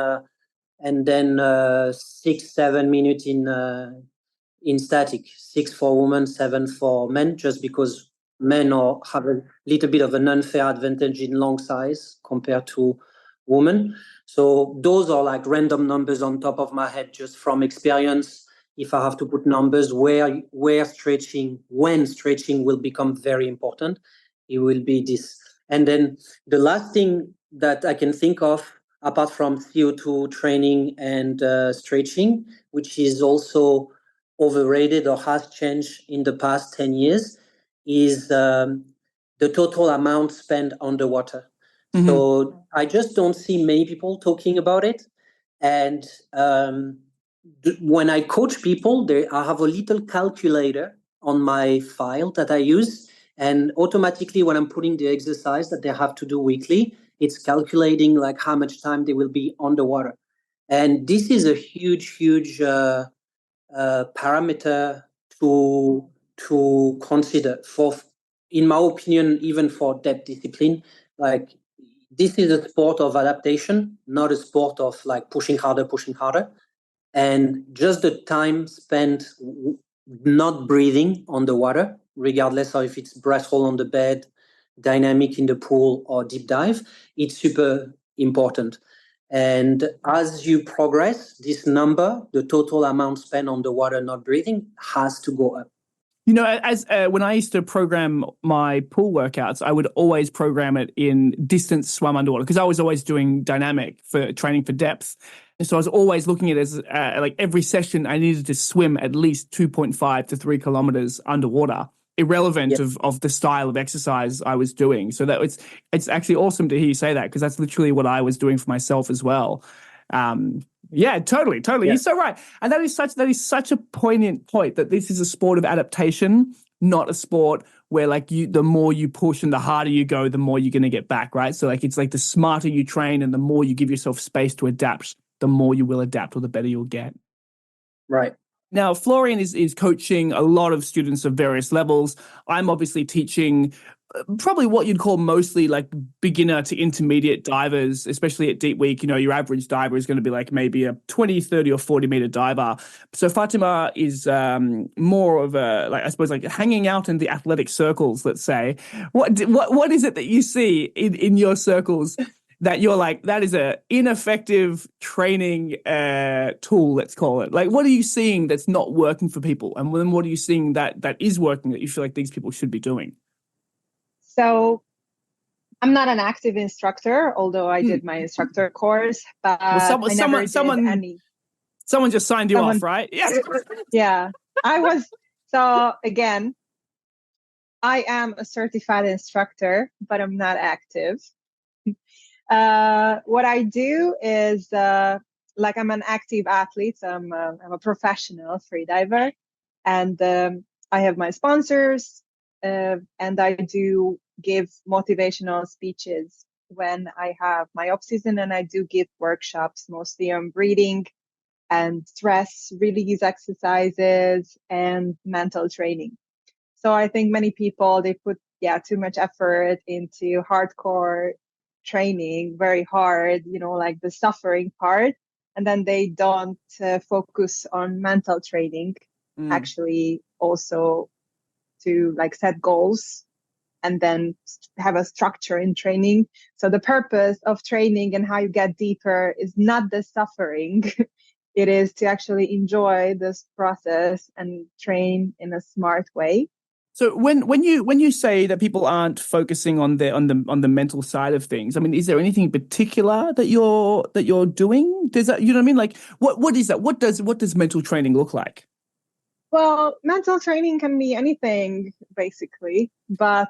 6-7 minutes in static. 6 for women, 7 for men, just because men have a little bit of an unfair advantage in long size compared to women. So those are like random numbers on top of my head, just from experience. If I have to put numbers when stretching will become very important, it will be this. And then the last thing that I can think of apart from CO2 training and stretching, which is also overrated or has changed in the past 10 years, is the total amount spent underwater. Mm-hmm. So I just don't see many people talking about it. And when I coach people, I have a little calculator on my file that I use. And automatically, when I'm putting the exercise that they have to do weekly, it's calculating like how much time they will be underwater. And this is a huge parameter to consider for, in my opinion, even for depth discipline. Like, this is a sport of adaptation, not a sport of like pushing harder. And just the time spent not breathing on the water, regardless of if it's breathhold on the bed, dynamic in the pool, or deep dive, it's super important. And as you progress, this number, the total amount spent on the water not breathing, has to go up. You know, as when I used to program my pool workouts, I would always program it in distance swim underwater because I was always doing dynamic for training for depth. And so I was always looking at it as like every session I needed to swim at least 2.5 to 3 kilometers underwater, irrelevant of the style of exercise I was doing. So that it's actually awesome to hear you say that because that's literally what I was doing for myself as well. Yeah, totally. Yeah. You're so right. And that is such a poignant point that this is a sport of adaptation, not a sport where like the more you push and the harder you go, the more you're going to get back, right? So like it's like the smarter you train and the more you give yourself space to adapt, the more you will adapt or the better you'll get. Right. Now, Florian is coaching a lot of students of various levels. I'm obviously teaching probably what you'd call mostly like beginner to intermediate divers, especially at Deep Week. You know, your average diver is going to be like maybe a 20, 30 or 40 meter diver. So Fatima is more of a, like, I suppose, like hanging out in the athletic circles, let's say. What is it that you see in your circles that you're like, that is a ineffective training tool, let's call it? Like, what are you seeing that's not working for people? And then what are you seeing that is working that you feel like these people should be doing? So I'm not an active instructor, although I did my instructor course, but someone just signed you off, right? Yes. Yeah. So again, I am a certified instructor, but I'm not active. What I do is like I'm an active athlete. So I'm a professional freediver, and I have my sponsors, and I do give motivational speeches when I have my off season, and I do give workshops mostly on breathing and stress release exercises and mental training. So I think many people, they put too much effort into hardcore training, very hard, like the suffering part, and then they don't focus on mental training, actually also to like set goals and then have a structure in training. So the purpose of training and how you get deeper is not the suffering. It is to actually enjoy this process and train in a smart way. So when you say that people aren't focusing on the mental side of things, I mean, is there anything in particular that you're doing? Does that, you know what I mean? Like what is that? What does mental training look like? Well, mental training can be anything basically, but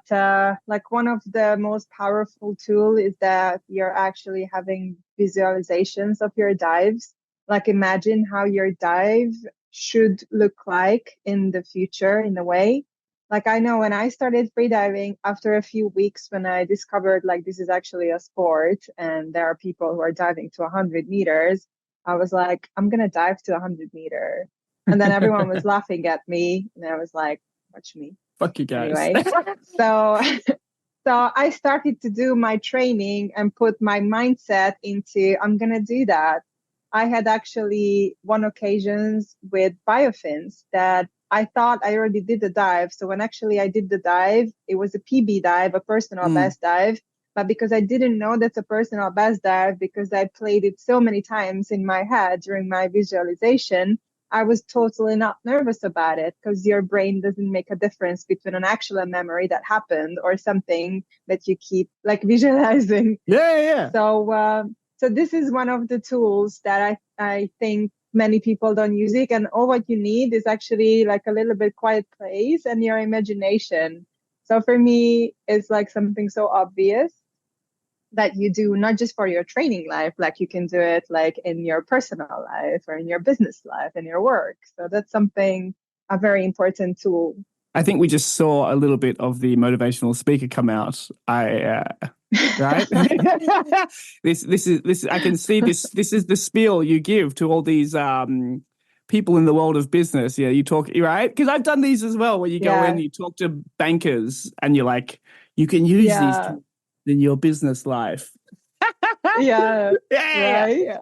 like one of the most powerful tools is that you're actually having visualizations of your dives. Like imagine how your dive should look like in the future in a way. Like I know when I started freediving, after a few weeks, when I discovered like this is actually a sport and there are people who are diving to 100 meters, I was like, I'm going to dive to 100 meters. And then everyone was laughing at me. And I was like, watch me. Fuck you guys. Anyway, so I started to do my training and put my mindset into, I'm going to do that. I had actually one occasions with biofins that I thought I already did the dive. So when actually I did the dive, it was a PB dive, a personal best dive. But because I didn't know that's a personal best dive, because I played it so many times in my head during my visualization, I was totally not nervous about it, because your brain doesn't make a difference between an actual memory that happened or something that you keep like visualizing. Yeah. So So this is one of the tools that I think many people don't use it. And all what you need is actually like a little bit quiet place and your imagination. So for me, it's like something so obvious that you do not just for your training life, like you can do it like in your personal life or in your business life and your work. So that's a very important tool. I think we just saw a little bit of the motivational speaker come out. Right? This is I can see this is the spiel you give to all these people in the world of business. Yeah, you talk, right? Because I've done these as well, where you go in, you talk to bankers, and you're like, you can use these tools in your business life. Yeah. Yeah.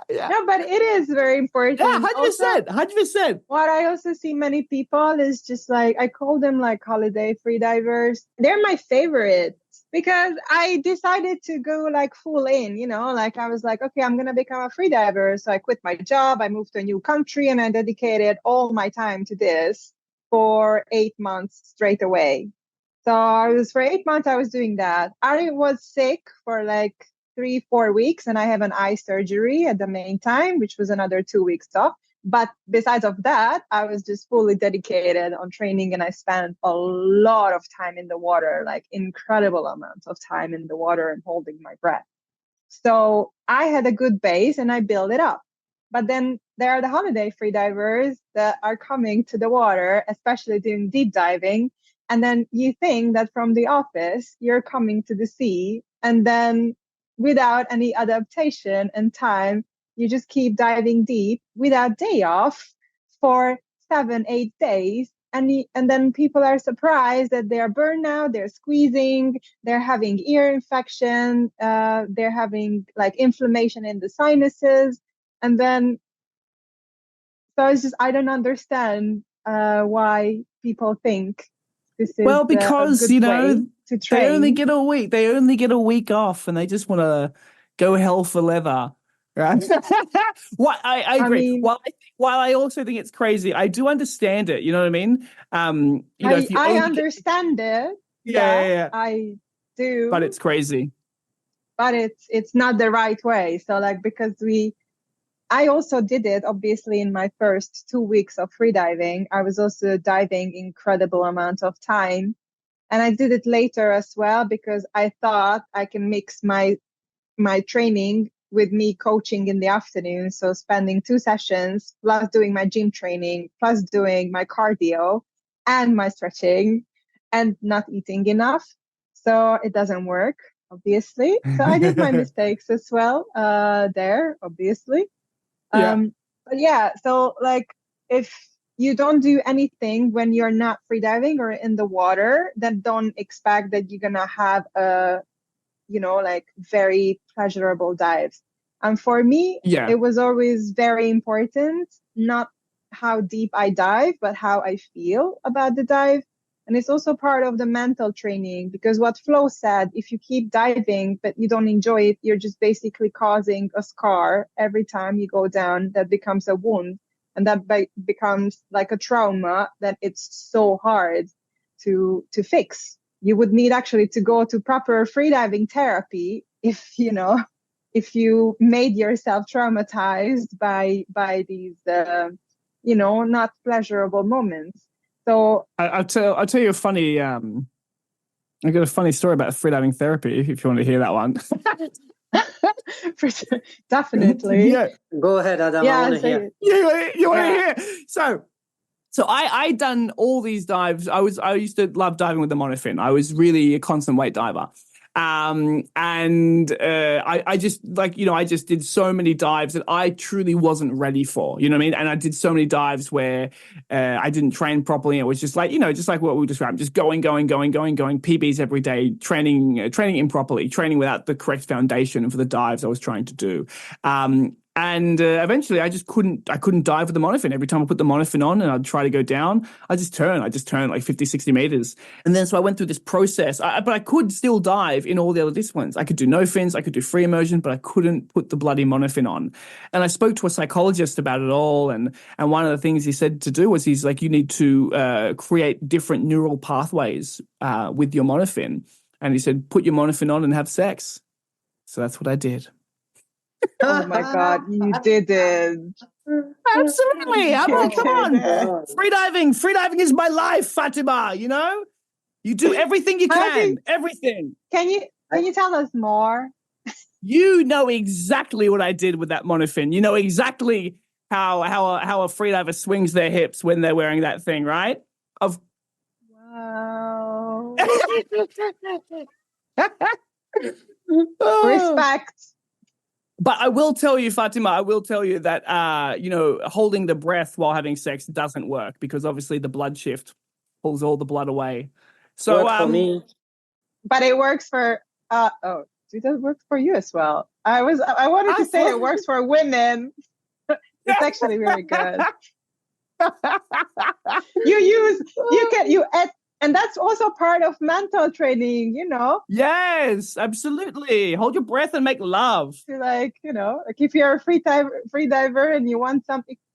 No, but it is very important. Yeah, 100%. What I also see many people is just like, I call them like holiday freedivers. They're my favorites because I decided to go like full in, like I was like, okay, I'm going to become a freediver. So I quit my job. I moved to a new country and I dedicated all my time to this for 8 months straight away. So for 8 months, I was doing that. I was sick for like 3-4 weeks and I have an eye surgery at the main time, which was another 2 weeks off. But besides of that, I was just fully dedicated on training and I spent a lot of time in the water, like incredible amounts of time in the water and holding my breath. So I had a good base and I built it up. But then there are the holiday freedivers that are coming to the water, especially doing deep diving. And then you think that from the office, you're coming to the sea and then without any adaptation and time, you just keep diving deep without day off for 7-8 days. And then people are surprised that they're burned out, they're squeezing, they're having ear infection, they're having like inflammation in the sinuses. And then, so it's just, I don't understand why people think this is because a good way to train. They only get a week. They only get a week off, and they just want to go hell for leather, right? What I agree. I mean, while I also think it's crazy, I do understand it. You know what I mean? I understand it. Yeah. I do. But it's crazy. But it's not the right way. So like because I also did it, obviously, in my first 2 weeks of freediving. I was also diving incredible amount of time. And I did it later as well because I thought I can mix my training with me coaching in the afternoon. So spending 2 sessions, plus doing my gym training, plus doing my cardio and my stretching and not eating enough. So it doesn't work, obviously. So I did my mistakes as well there, obviously. But yeah, so like if you don't do anything when you're not freediving or in the water, then don't expect that you're gonna have a, like very pleasurable dives. And for me, it was always very important, not how deep I dive, but how I feel about the dive. And it's also part of the mental training because what Flo said, if you keep diving, but you don't enjoy it, you're just basically causing a scar every time you go down that becomes a wound. And that becomes like a trauma that it's so hard to fix. You would need actually to go to proper freediving therapy if you made yourself traumatized by these, not pleasurable moments. So I'll tell you a funny. I got a funny story about freediving therapy. If you want to hear that one. Definitely. Yeah. Go ahead, Adam. I want to hear. You want to hear? So I done all these dives. I used to love diving with the monofin. I was really a constant weight diver. I just I just did so many dives that I truly wasn't ready for, you know what I mean? And I did so many dives where I didn't train properly. It was just like, just like what we described, just going, PBs every day, training improperly, training without the correct foundation for the dives I was trying to do. And eventually I couldn't dive with the monofin. Every time I put the monofin on and I'd try to go down, I just turned like 50, 60 meters. And then so I went through this process, but I could still dive in all the other disciplines. I could do no fins, I could do free immersion, but I couldn't put the bloody monofin on. And I spoke to a psychologist about it all. And one of the things he said to do was he's like, you need to create different neural pathways with your monofin. And he said, put your monofin on and have sex. So that's what I did. Oh my God, you didn't. Absolutely. I'm like, come on. Oh, Freediving is my life, Fatima, you know? You do everything you can, everything. Can you tell us more? You know exactly what I did with that monofin. You know exactly how a freediver swings their hips when they're wearing that thing, right? Wow. Oh. Respect. But I will tell you, Fatima, that, holding the breath while having sex doesn't work because obviously the blood shift pulls all the blood away. So, worked for me. But it works for, it does work for you as well. I wanted to say it works for women. It's actually very good. And that's also part of mental training, you know? Yes, absolutely. Hold your breath and make love. Like if you're a free diver and you want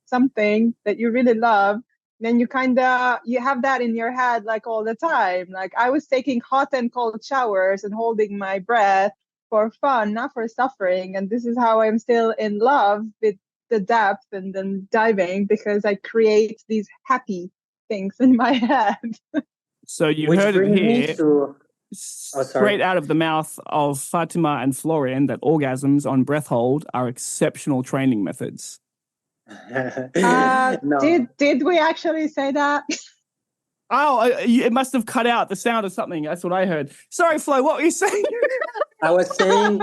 something that you really love, then you have that in your head like all the time. Like I was taking hot and cold showers and holding my breath for fun, not for suffering. And this is how I'm still in love with the depth and then diving, because I create these happy things in my head. So you heard it here, straight out of the mouth of Fatima and Florian, that orgasms on breath hold are exceptional training methods. No. Did we actually say that? Oh, it must have cut out the sound of something. That's what I heard. Sorry, Flo, what were you saying? I was saying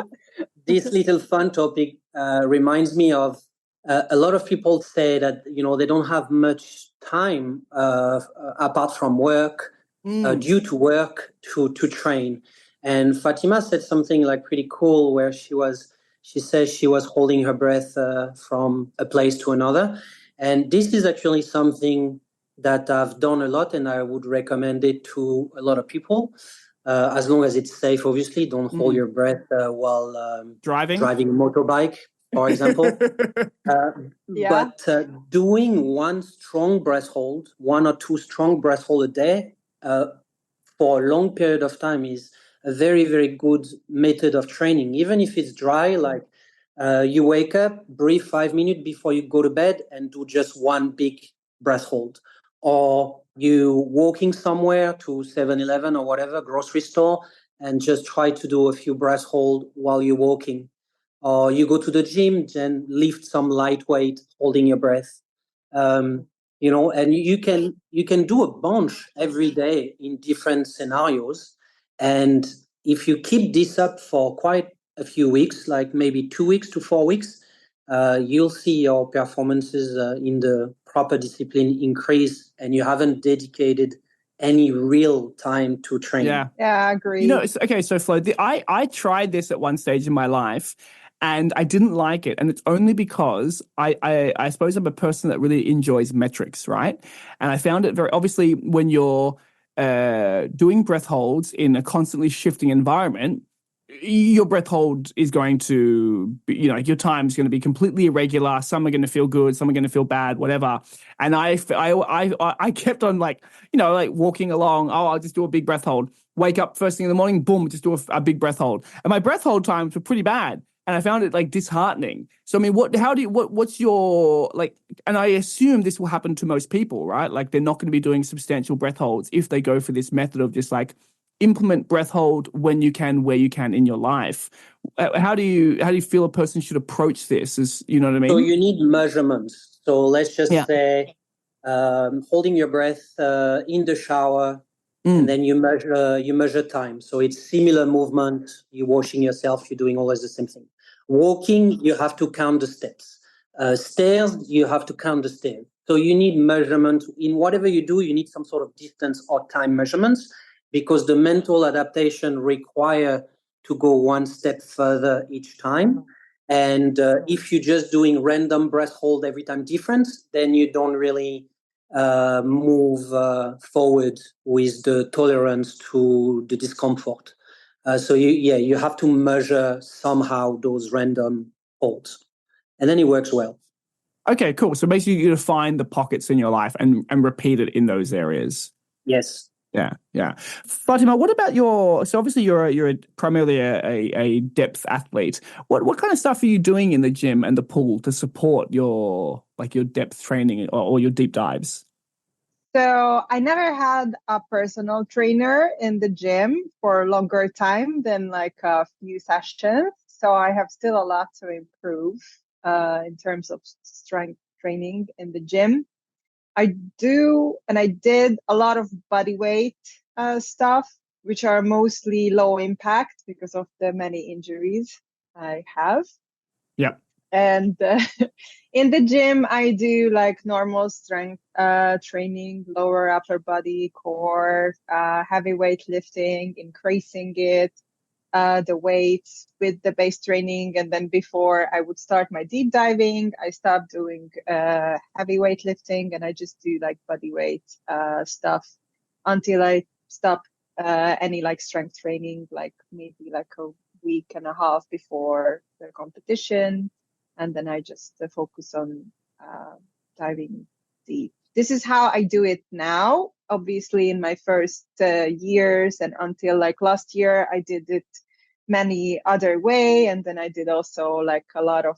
this little fun topic reminds me of a lot of people say that, they don't have much time apart from work, due to work to train. And Fatima said something like pretty cool where she says she was holding her breath from a place to another. And this is actually something that I've done a lot, and I would recommend it to a lot of people, as long as it's safe, obviously. Don't hold your breath while driving a motorbike, for example. But doing one or two strong breath hold a day for a long period of time is a very, very good method of training. Even if it's dry, like you wake up, breathe 5 minutes before you go to bed and do just one big breath hold. Or you walking somewhere to 7-Eleven or whatever, grocery store, and just try to do a few breath hold while you're walking. Or you go to the gym and lift some light weight holding your breath. And you can do a bunch every day in different scenarios. And if you keep this up for quite a few weeks, like maybe 2 weeks to 4 weeks, you'll see your performances in the proper discipline increase, and you haven't dedicated any real time to training. Yeah, I agree. Okay, so Flo, I tried this at one stage in my life, and I didn't like it. And it's only because I suppose I'm a person that really enjoys metrics, right? And I found it very, obviously, when you're doing breath holds in a constantly shifting environment, your breath hold is going to be, your time is going to be completely irregular. Some are going to feel good, some are going to feel bad, whatever. And I kept on like walking along. Oh, I'll just do a big breath hold. Wake up first thing in the morning, boom, just do a big breath hold. And my breath hold times were pretty bad. And I found it like disheartening. So, I mean, what's your, like, and I assume this will happen to most people, right? Like they're not going to be doing substantial breath holds if they go for this method of just like implement breath hold when you can, where you can in your life. How do you feel a person should approach this? You know what I mean? So you need measurements. So let's just say holding your breath in the shower, and then you measure time. So it's similar movement. You're washing yourself. You're doing always the same thing. Walking, you have to count the steps. Stairs, you have to count the stairs. So you need measurement. In whatever you do, you need some sort of distance or time measurements, because the mental adaptation require to go one step further each time. And if you're just doing random breath hold every time different, then you don't really move forward with the tolerance to the discomfort. So you have to measure somehow those random holds, and then it works well. Okay, cool. So basically you find the pockets in your life and repeat it in those areas. Yes. Yeah. Fatima, what about so obviously you're primarily a depth athlete. What kind of stuff are you doing in the gym and the pool to support your depth training or your deep dives? So I never had a personal trainer in the gym for a longer time than like a few sessions. So I have still a lot to improve in terms of strength training in the gym. I do, and I did a lot of body weight stuff, which are mostly low impact because of the many injuries I have. Yeah. And in the gym, I do like normal strength training, lower upper body, core, heavy weight lifting, increasing it, the weights with the base training. And then before I would start my deep diving, I stopped doing heavy weight lifting and I just do like body weight stuff until I stop any like strength training, like maybe like a week and a half before the competition. And then I just focus on diving deep. This is how I do it now. Obviously, in my first years and until like last year, I did it many other way, and then I did also like a lot of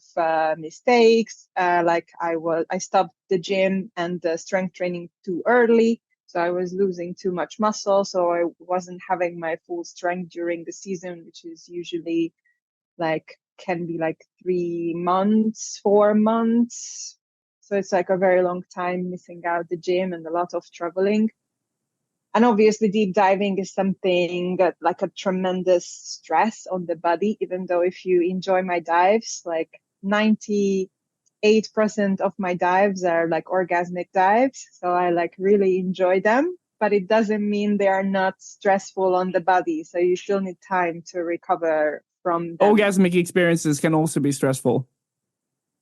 mistakes. Like I stopped the gym and the strength training too early, so I was losing too much muscle. So I wasn't having my full strength during the season, which is usually like can be like 3 months, 4 months. So it's like a very long time missing out the gym and a lot of traveling. And obviously deep diving is something that like a tremendous stress on the body, even though if you enjoy my dives, like 98% of my dives are like orgasmic dives. So I like really enjoy them, but it doesn't mean they are not stressful on the body. So you still need time to recover from them. Orgasmic experiences can also be stressful.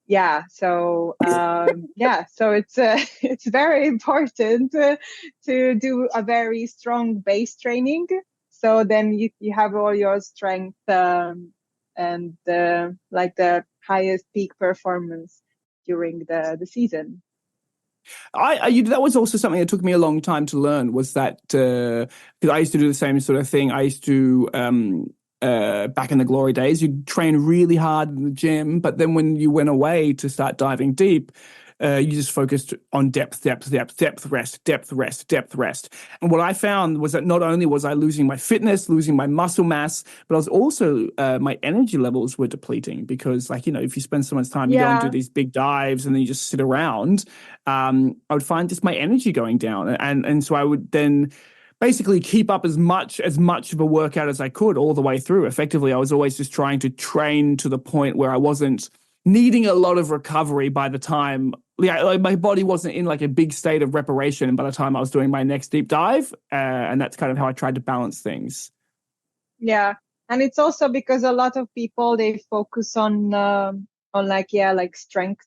Yeah, so so it's very important to do a very strong base training. So then you have all your strength and like the highest peak performance during the season. That was also something that took me a long time to learn, was that because I used to do the same sort of thing. I used to back in the glory days, you'd train really hard in the gym, but then when you went away to start diving deep, you just focused on depth, rest. And what I found was that not only was I losing my fitness, losing my muscle mass, but I was also, my energy levels were depleting because, like, if you spend so much time, you go and do these big dives and then you just sit around, I would find just my energy going down. And so I would then basically keep up as much of a workout as I could all the way through. Effectively, I was always just trying to train to the point where I wasn't needing a lot of recovery by the time, like my body wasn't in like a big state of reparation by the time I was doing my next deep dive. And that's kind of how I tried to balance things. Yeah. And it's also because a lot of people, they focus on like strength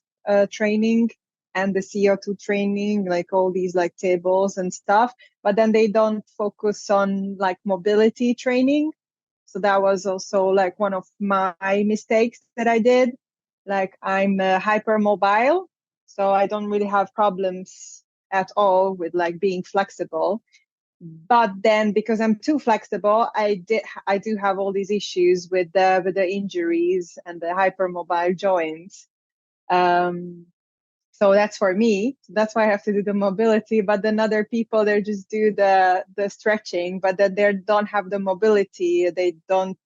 training and the CO2 training, like all these like tables and stuff, but then they don't focus on like mobility training. So that was also like one of my mistakes that I did. Like I'm hypermobile, so I don't really have problems at all with like being flexible. But then because I'm too flexible, I do have all these issues with the injuries and the hypermobile joints. So that's for me. That's why I have to do the mobility. But then other people, they just do the stretching, but that they don't have the mobility. They don't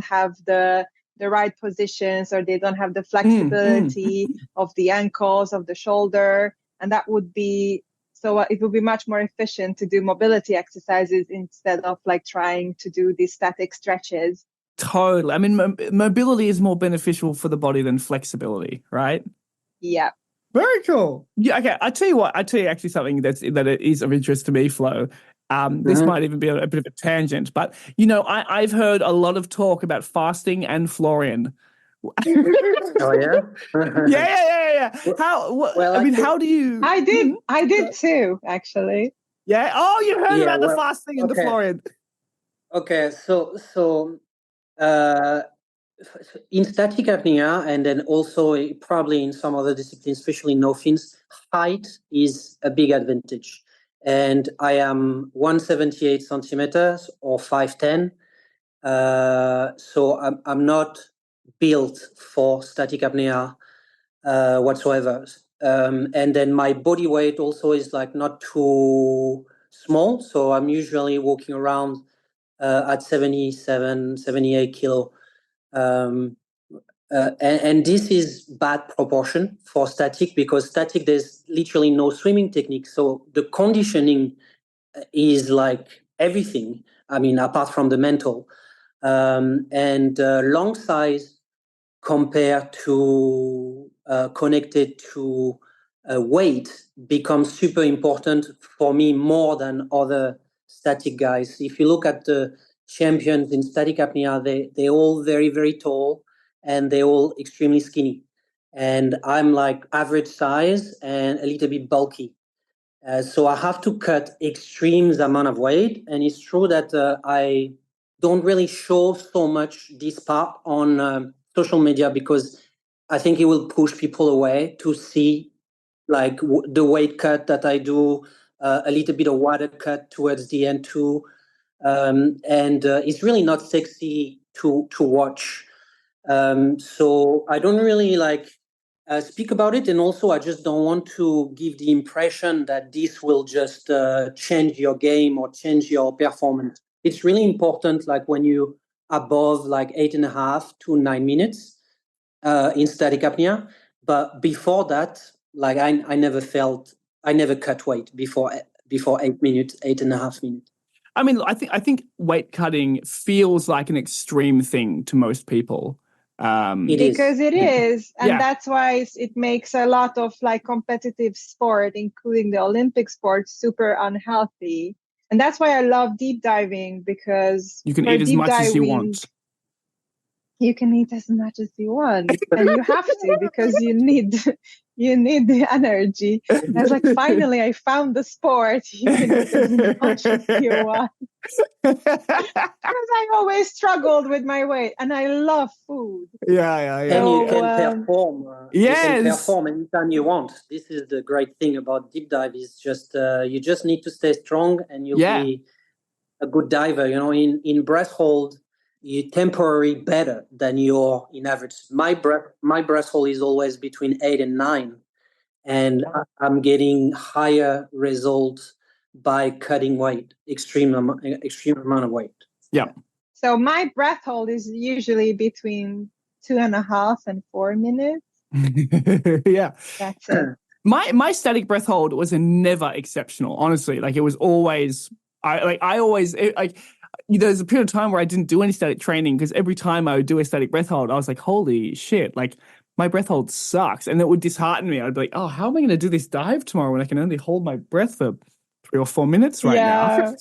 have the right positions, or they don't have the flexibility of the ankles, of the shoulder. And that would be, so it would be much more efficient to do mobility exercises instead of like trying to do these static stretches. Totally. I mean, mobility is more beneficial for the body than flexibility, right? Yeah. Very cool. Yeah. Okay. I tell you what. I tell you actually something that is of interest to me, Flo. This might even be a bit of a tangent, but I've heard a lot of talk about fasting and Florian. Oh yeah. Yeah. How do you? I did too, actually. Yeah. Oh, you heard about the fasting and the Florian. Okay. So in static apnea, and then also probably in some other disciplines, especially in no fins, height is a big advantage. and I am 178 centimeters or 5'10". So I'm not built for static apnea whatsoever. And then my body weight also is like not too small. So I'm usually walking around at 77, 78 kilo. And this is bad proportion for static, because static, there's literally no swimming technique. So the conditioning is like everything. I mean, apart from the mental. And long size compared to connected to weight becomes super important for me, more than other static guys. If you look at the champions in static apnea, they're all very, very tall, and they're all extremely skinny. And I'm like average size and a little bit bulky. So I have to cut extreme amount of weight. And it's true that I don't really show so much this part on social media, because I think it will push people away to see like the weight cut that I do, a little bit of water cut towards the end too. And it's really not sexy to watch. So I don't really like speak about it. And also, I just don't want to give the impression that this will just change your game or change your performance. It's really important, like when you above like 8.5 to 9 minutes in static apnea. But before that, like I never cut weight before 8 minutes, 8.5 minutes. I mean, I think weight cutting feels like an extreme thing to most people. Because it is, and Yeah. that's why it makes a lot of like competitive sport, including the Olympic sports, super unhealthy. And that's why I love deep diving, because You can eat as much as you want. You can eat as much as you want, and you have to, because you need the energy. And I was like, finally, I found the sport. You can eat as much as you want. Because I always struggled with my weight, and I love food. Yeah. And you can perform. Yes. You can perform anytime you want. This is the great thing about deep dive. Is just you just need to stay strong, and you'll be a good diver. You know, in breath hold, you're temporarily better than you're in average. My breath hold is always between 8 and 9, and I'm getting higher results by cutting weight, extreme amount of weight. Yeah. So my breath hold is usually between 2.5 and 4 minutes. Yeah. That's it. My static breath hold was never exceptional, honestly. Like, it was always, there's a period of time where I didn't do any static training, because every time I would do a static breath hold, I was like, holy shit, like my breath hold sucks. And it would dishearten me. I'd be like, oh, how am I going to do this dive tomorrow when I can only hold my breath for 3 or 4 minutes now?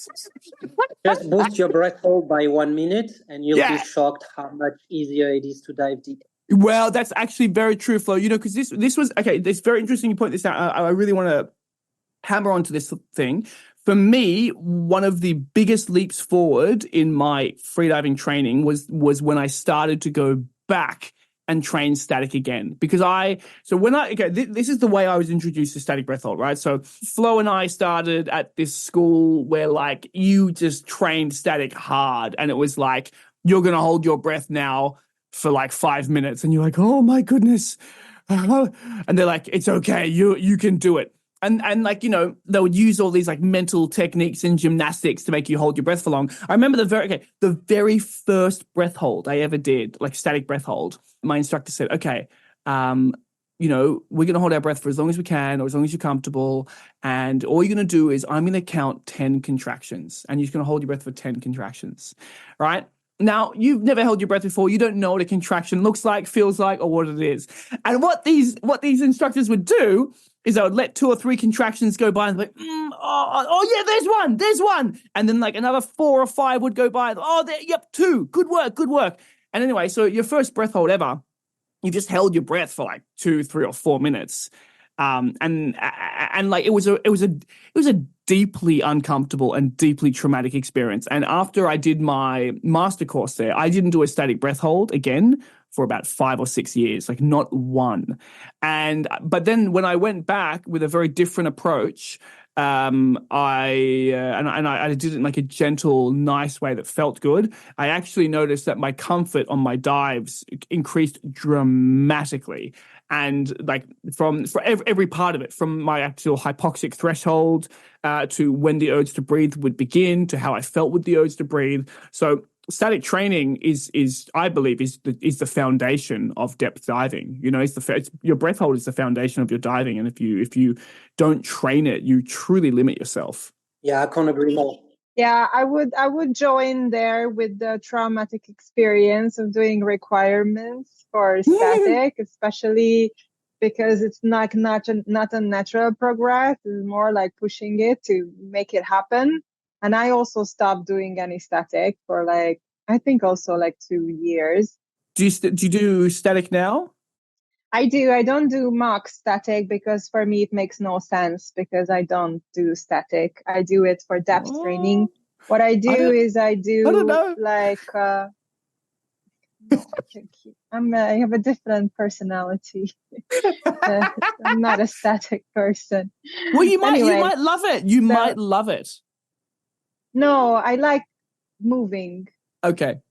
Just boost your breath hold by 1 minute, and you'll be shocked how much easier it is to dive deep. Well, that's actually very true, Flo. You know, because this was, okay, it's very interesting you point this out. I really want to hammer onto this thing. For me, one of the biggest leaps forward in my freediving training was when I started to go back and train static again. Because this is the way I was introduced to static breath hold, right? So Flo and I started at this school where like you just trained static hard, and it was like, you're going to hold your breath now for like 5 minutes, and you're like, oh my goodness. And they're like, it's okay, you can do it. And like, you know, they would use all these like mental techniques and gymnastics to make you hold your breath for long. I remember the very first breath hold I ever did, like static breath hold. My instructor said, okay, you know, we're going to hold our breath for as long as we can, or as long as you're comfortable. And all you're going to do is I'm going to count 10 contractions, and you're just going to hold your breath for 10 contractions, right? Now, you've never held your breath before. You don't know what a contraction looks like, feels like, or what it is. And what these instructors would do is they would let 2 or 3 contractions go by and be like, yeah, there's one. And then like another 4 or 5 would go by. Yep, 2. Good work. And anyway, so your first breath hold ever, you just held your breath for like 2, 3, or 4 minutes. And like it was a deeply uncomfortable and deeply traumatic experience. And after I did my master course there, I didn't do a static breath hold again for about 5 or 6 years, like not one. But then when I went back with a very different approach, I did it in like a gentle, nice way that felt good. I actually noticed that my comfort on my dives increased dramatically. And like for every part of it, from my actual hypoxic threshold to when the urge to breathe would begin, to how I felt with the urge to breathe. So static training is I believe is the foundation of depth diving. You know, your breath hold is the foundation of your diving, and if you don't train it, you truly limit yourself. Yeah, I can't agree more. Yeah, I would join there with the traumatic experience of doing requirements for static, especially because it's not a natural progress. It's more like pushing it to make it happen. And I also stopped doing any static for like, I think also like 2 years. Do you do static now? I do. I don't do mock static because for me it makes no sense because I don't do static. I do it for depth training. What I do is I don't know. Like no, I have a different personality. I'm not a static person. Well, you might love it. You might love it. No, I like moving. Okay.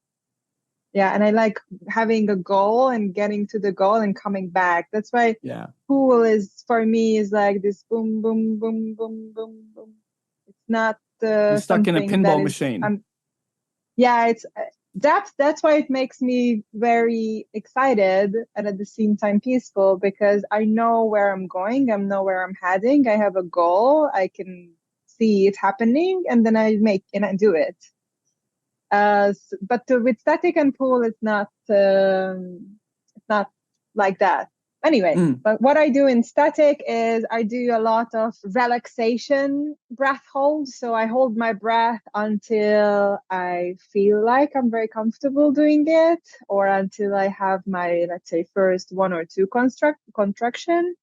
Yeah, and I like having a goal and getting to the goal and coming back. That's why pool is for me is like this boom, boom, boom, boom, boom, boom. It's not you're stuck in a pinball machine. Yeah, it's depth. That's why it makes me very excited and at the same time peaceful because I know where I'm going. I know where I'm heading. I have a goal. I can see it happening, and then I do it. But with static and pool, it's not like that. Anyway, but what I do in static is I do a lot of relaxation breath hold. So I hold my breath until I feel like I'm very comfortable doing it, or until I have my, let's say, first 1 or 2 contraction.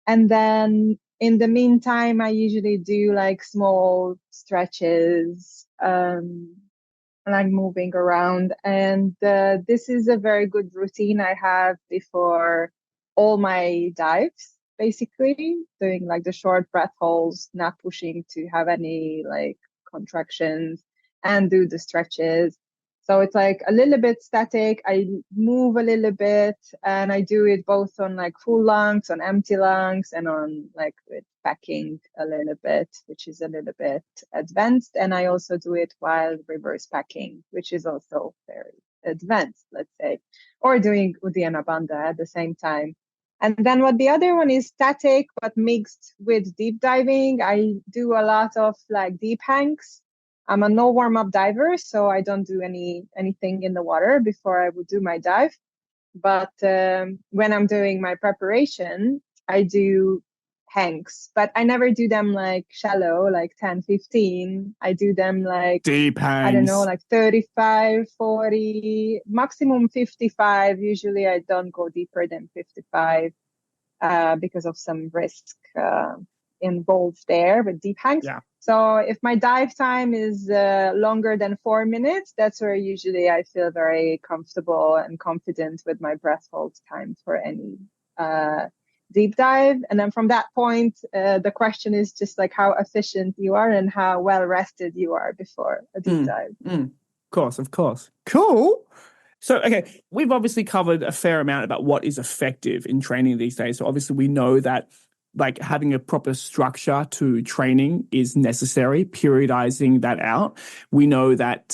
And then in the meantime, I usually do like small stretches, like moving around. And this is a very good routine I have before all my dives, basically doing like the short breath holds, not pushing to have any like contractions, and do the stretches. So it's like a little bit static. I move a little bit, and I do it both on like full lungs, on empty lungs, and on like with packing a little bit, which is a little bit advanced. And I also do it while reverse packing, which is also very advanced, let's say, or doing Uddiyana Bandha at the same time. And then what the other one is static, but mixed with deep diving. I do a lot of like deep hangs. I'm a no warm-up diver, so I don't do anything in the water before I would do my dive. But when I'm doing my preparation, I do hangs, but I never do them like shallow, like 10, 15. I do them like deep hangs. I don't know, like 35, 40, maximum 55. Usually I don't go deeper than 55 because of some risk involved there with deep hangs. Yeah. So if my dive time is longer than 4 minutes, that's where usually I feel very comfortable and confident with my breath hold time for any deep dive. And then from that point, the question is just like how efficient you are and how well rested you are before a deep dive. Of course. Cool. So, okay, we've obviously covered a fair amount about what is effective in training these days. So obviously we know that like having a proper structure to training is necessary, periodizing that out. We know that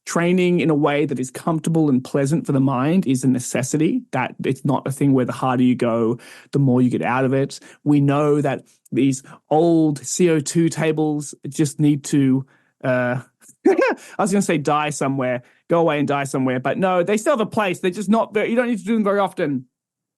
training in a way that is comfortable and pleasant for the mind is a necessity, that it's not a thing where the harder you go, the more you get out of it. We know that these old CO2 tables just need to, I was going to say die somewhere, go away and die somewhere, but no, they still have a place. They're just not very, you don't need to do them very often.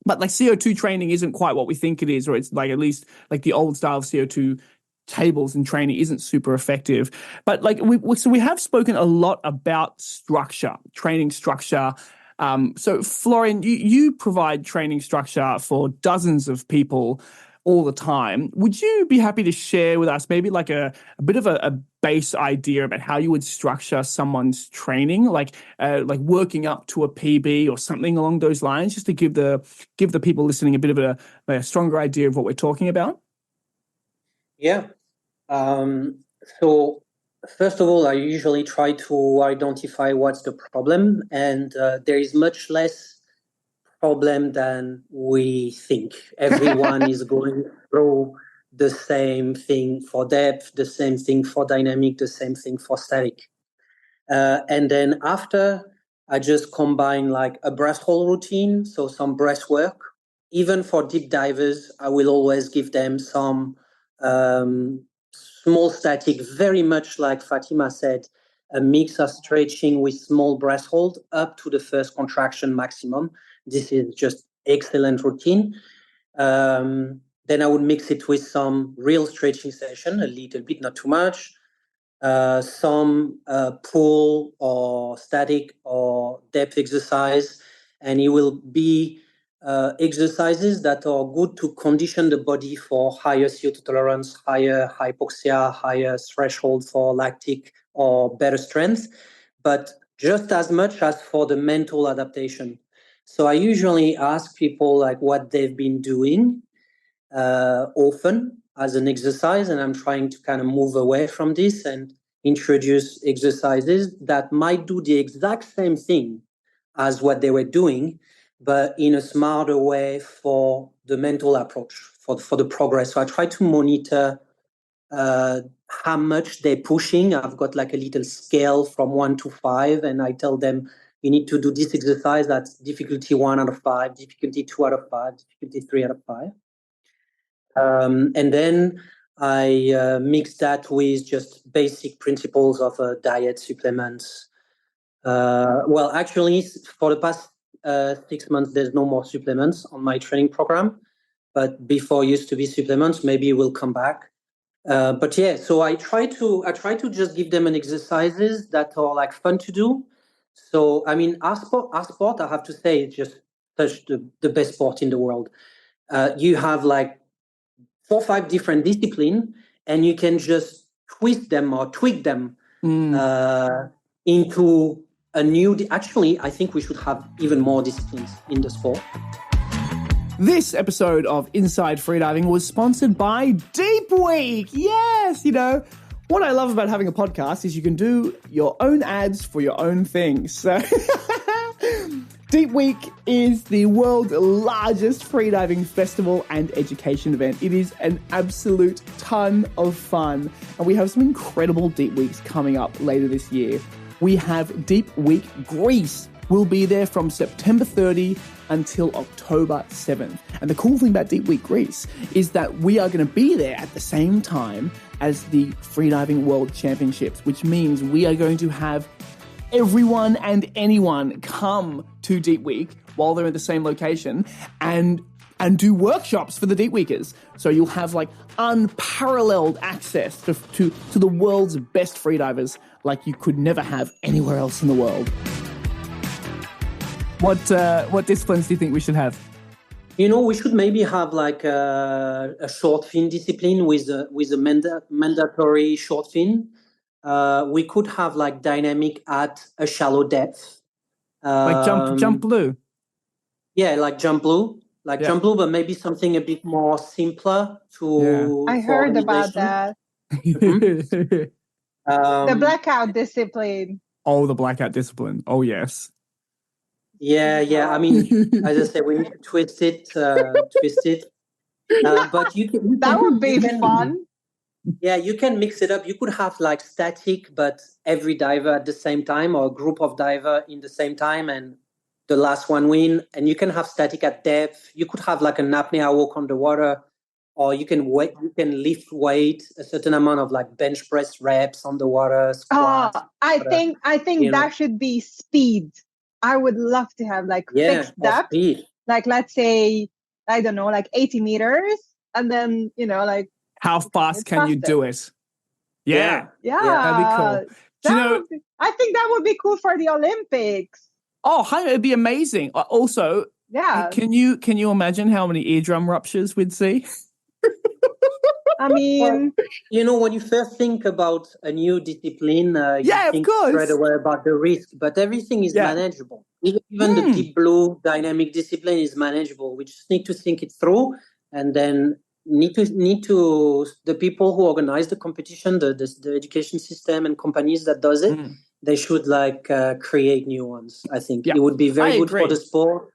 But like CO2 training isn't quite what we think it is, or it's like at least like the old style of CO2 tables and training isn't super effective. But like we have spoken a lot about structure, training structure. So Florian, you provide training structure for dozens of people all the time. Would you be happy to share with us maybe like a bit of a base idea about how you would structure someone's training, like working up to a PB or something along those lines, just to give the people listening a bit of a stronger idea of what we're talking about? Yeah. So first of all, I usually try to identify what's the problem, and there is much less problem than we think. Everyone is going through the same thing for depth, the same thing for dynamic, the same thing for static. And then after, I just combine like a breasthhold routine, so some breath work. Even for deep divers, I will always give them some small static, very much like Fatima said, a mix of stretching with small breath hold up to the first contraction maximum. This is just excellent routine. Then I would mix it with some real stretching session, a little bit, not too much. Some pull or static or depth exercise, and it will be exercises that are good to condition the body for higher CO2 tolerance, higher hypoxia, higher threshold for lactic or better strength, but just as much as for the mental adaptation. So I usually ask people like what they've been doing often as an exercise, and I'm trying to kind of move away from this and introduce exercises that might do the exact same thing as what they were doing, but in a smarter way for the mental approach, for the progress. So I try to monitor how much they're pushing. I've got like a little scale from 1 to 5, and I tell them, you need to do this exercise that's difficulty 1 out of 5, difficulty 2 out of 5, difficulty 3 out of 5. And then I mix that with just basic principles of diet, supplements. Well, actually, for the past 6 months, there's no more supplements on my training program. But before used to be supplements, maybe we'll come back. But yeah, so I try to just give them an exercises that are like fun to do. So I mean, our sport, I have to say, is just such the best sport in the world. You have like 4 or 5 different disciplines, and you can just twist them or tweak them into a new. Actually, I think we should have even more disciplines in the sport. This episode of Inside Freediving was sponsored by Deep Week. Yes, you know, what I love about having a podcast is you can do your own ads for your own things. So Deep Week is the world's largest freediving festival and education event. It is an absolute ton of fun. And we have some incredible Deep Weeks coming up later this year. We have Deep Week Greece. We'll be there from September 30 until October 7th. And the cool thing about Deep Week Greece is that we are going to be there at the same time as the Freediving World Championships, which means we are going to have everyone and anyone come to Deep Week while they're in the same location and do workshops for the Deep Weekers. So you'll have like unparalleled access to the world's best freedivers like you could never have anywhere else in the world. What disciplines do you think we should have? You know, we should maybe have like a short fin discipline with a mandatory short fin. We could have like dynamic at a shallow depth. Like jump blue? Yeah, like jump blue. Jump blue, but maybe something a bit more simpler to... I heard about that. Mm-hmm. The blackout discipline. Oh, the blackout discipline. Oh, yes. Yeah. I mean, as I said, we need to twist it. But you can... That would be fun. Yeah, you can mix it up. You could have like static, but every diver at the same time, or a group of diver in the same time, and the last one win. And you can have static at depth. You could have like an apnea walk underwater, or you can lift weight, a certain amount of like bench press reps underwater. Squat, I think that should be speed. I would love to have like fixed depth, speed. Like let's say, I don't know, like 80 meters, and then like. How fast can you do it? Yeah, that'd be cool. I think that would be cool for the Olympics. Oh, it'd be amazing. Also, can you imagine how many eardrum ruptures we'd see? I mean, when you first think about a new discipline, you think of course. straight away about the risk, but everything is manageable. Even the deep blue dynamic discipline is manageable. We just need to think it through and then need to the people who organize the competition, the education system and companies that does it, they should create new ones. I think it would be very good for the sport,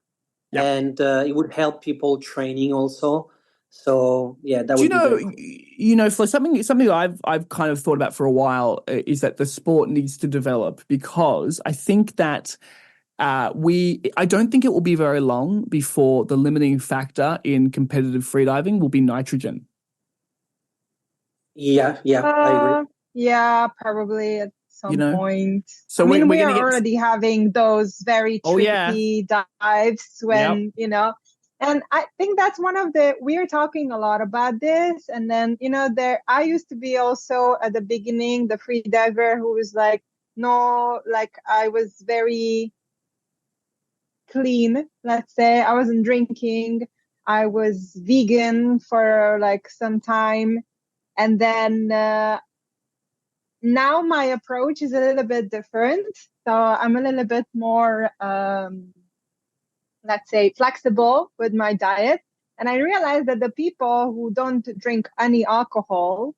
and it would help people training also. So that would be very cool. You know, for something I've kind of thought about for a while is that the sport needs to develop, because I think that I don't think it will be very long before the limiting factor in competitive freediving will be nitrogen. Yeah, I agree. Yeah, probably at some point. So I mean, we are already having those very tricky dives when, and I think that's we are talking a lot about this. And then, I used to be also at the beginning, the free diver who was like, no, I was very clean, let's say. I wasn't drinking. I was vegan for some time. And then now my approach is a little bit different. So I'm a little bit more, let's say, flexible with my diet. And I realized that the people who don't drink any alcohol,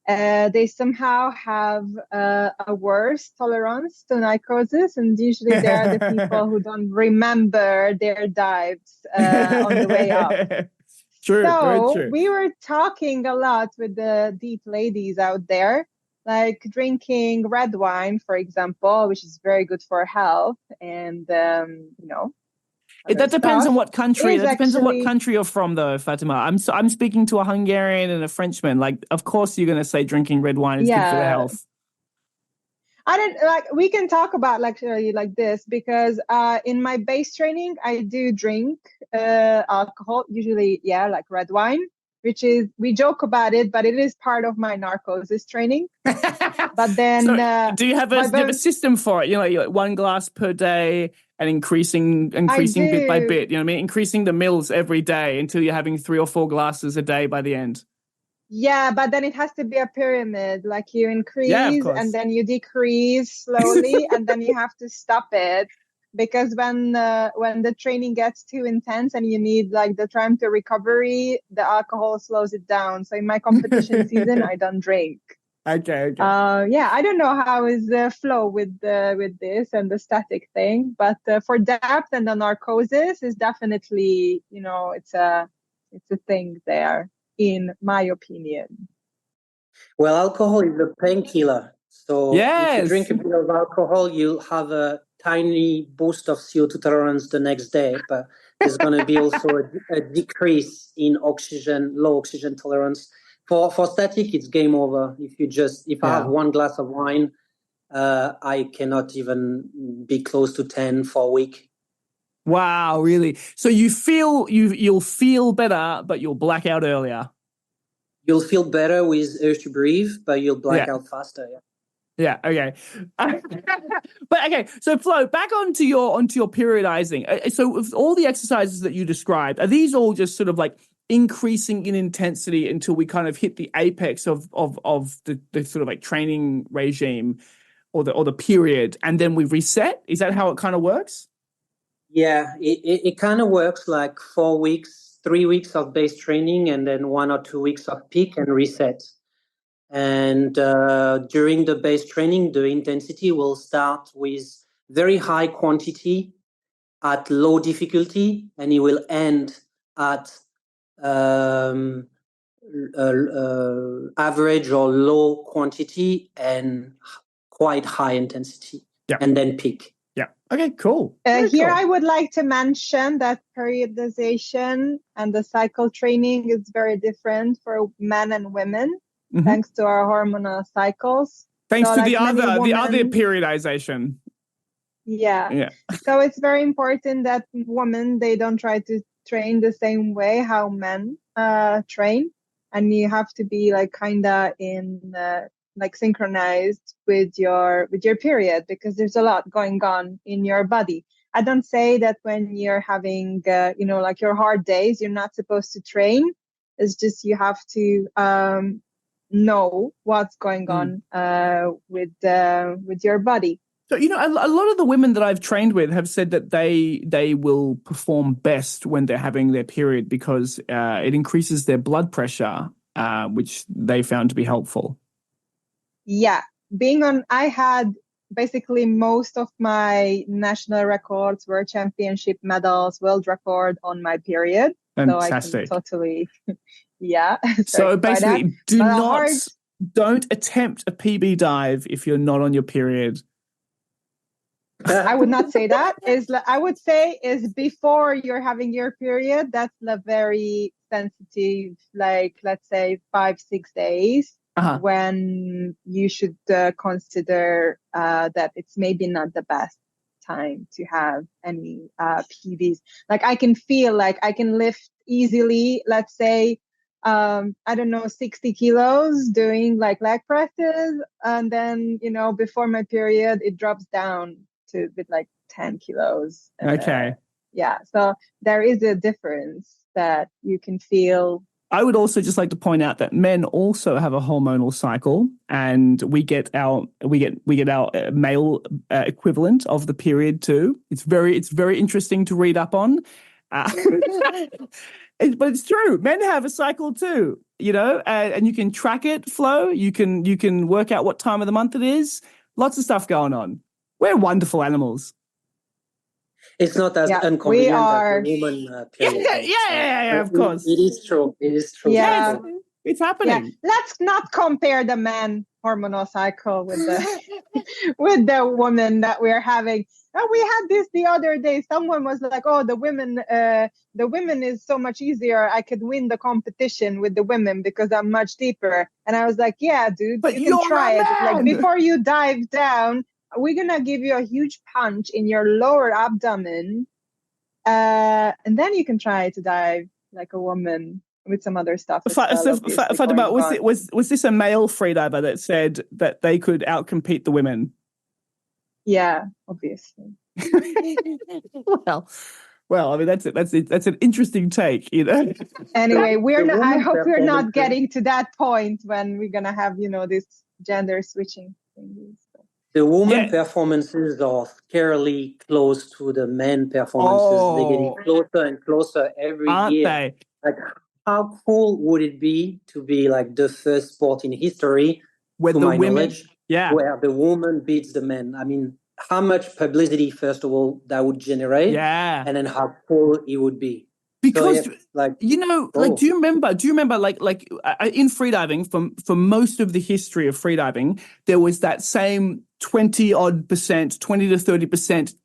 they somehow have a worse tolerance to narcosis. And usually they are the people who don't remember their dives on the way up. True, so very true. We were talking a lot with the deep ladies out there, like drinking red wine, for example, which is very good for health. And, that depends on what country. That depends on what country you're from, though, Fatima. I'm speaking to a Hungarian and a Frenchman. Of course, you're going to say drinking red wine is good for the health. I don't we can talk about lecturally like this, because in my base training I do drink alcohol, usually like red wine, which is, we joke about it, but it is part of my narcosis training. But then do you have a system for it? Like 1 glass per day and increasing bit by bit, increasing the mils every day until you're having 3 or 4 glasses a day by the end. Yeah, but then it has to be a pyramid. Like you increase and then you decrease slowly, and then you have to stop it, because when the training gets too intense and you need the time to recovery, the alcohol slows it down. So in my competition season, I don't drink. Okay. I don't know how is the flow with this and the static thing, but for depth and the narcosis is definitely, it's a thing there, in my opinion. Well, alcohol is a painkiller. So if you drink a bit of alcohol, you'll have a tiny boost of CO2 tolerance the next day, but there's going to be also a decrease in low oxygen tolerance. For static, it's game over. If I have 1 glass of wine, I cannot even be close to 10 for a week. Wow, really? So you'll feel better, but you'll black out earlier. You'll feel better with urge to breathe, but you'll black out faster. Yeah. Okay. But okay. So Flo, back onto your periodizing. So with all the exercises that you described, are these all just sort of increasing in intensity until we kind of hit the apex of the sort of training regime or the period, and then we reset? Is that how it kind of works? Yeah, it kind of works like 4 weeks, 3 weeks of base training, and then 1 or 2 weeks of peak and reset. And during the base training, the intensity will start with very high quantity at low difficulty, and it will end at average or low quantity and quite high intensity, and then peak. Yeah. Okay, cool. Here I would like to mention that periodization and the cycle training is very different for men and women, thanks to our hormonal cycles. Thanks to the other periodization. Yeah. So it's very important that women, they don't try to train the same way how men train, and you have to be kind of in synchronized with your period, because there's a lot going on in your body. I don't say that when you're having your hard days, you're not supposed to train. It's just you have to know what's going on with your body. So, a lot of the women that I've trained with have said that they will perform best when they're having their period because it increases their blood pressure, which they found to be helpful. Yeah, I had basically most of my national records, world championship medals, world record on my period. Fantastic. So I can totally, yeah. So basically, that. don't attempt a PB dive if you're not on your period. I would not say that. I would say is before you're having your period. That's a very sensitive, like let's say 5-6 days, when you should consider that it's maybe not the best time to have any PBs. Like I can feel like I can lift easily. Let's say I don't know, 60 kilos doing like leg presses, and then before my period it drops down to with like 10 kilos. Okay. Yeah. So there is a difference that you can feel. I would also just like to point out that men also have a hormonal cycle, and we get our male equivalent of the period too. It's very interesting to read up on. But it's true. Men have a cycle too, and you can track it, Flo. You can work out what time of the month it is. Lots of stuff going on. We're wonderful animals. It's not as inconvenient as the woman period. Yeah, of course. It is true. It is true. Yeah. It's happening. Yeah. Let's not compare the man hormonal cycle with the woman that we're having. Oh, we had this the other day. Someone was like, "Oh, the women is so much easier. I could win the competition with the women because I'm much deeper." And I was like, "Yeah, dude, but you can try it. Like before you dive down, we're gonna give you a huge punch in your lower abdomen, and then you can try to dive like a woman with some other stuff." Fatima, was this a male freediver that said that they could outcompete the women? Yeah, obviously. Well, I mean that's an interesting take, Anyway, I hope we're not getting to that point when we're gonna have this gender switching things. The women performances are fairly close to the men performances. They're getting closer and closer every year. Aren't they? Like, how cool would it be to be like the first sport in history, where where the woman beats the men? I mean, how much publicity, first of all, that would generate, and then how cool it would be. Because do you remember like in freediving, for most of the history of freediving, there was that same 20 to 30%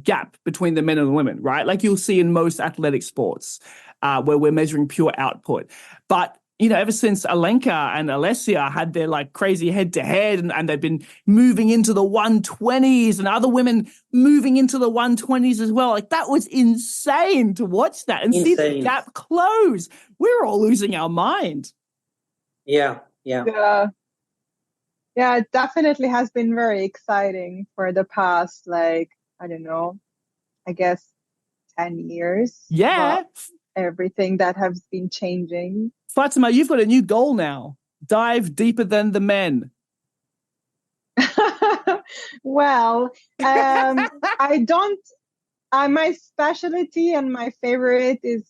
gap between the men and the women, right? Like you'll see in most athletic sports where we're measuring pure output. But ever since Alenka and Alessia had their like crazy head-to-head and they've been moving into the 120s and other women moving into the 120s as well. Like that was insane to watch that and see the gap close. We're all losing our mind. Yeah. Yeah, it definitely has been very exciting for the past, like, I don't know, I guess 10 years. Yeah. Everything that has been changing. Fatima, you've got a new goal now. Dive deeper than the men. Well, my specialty and my favorite is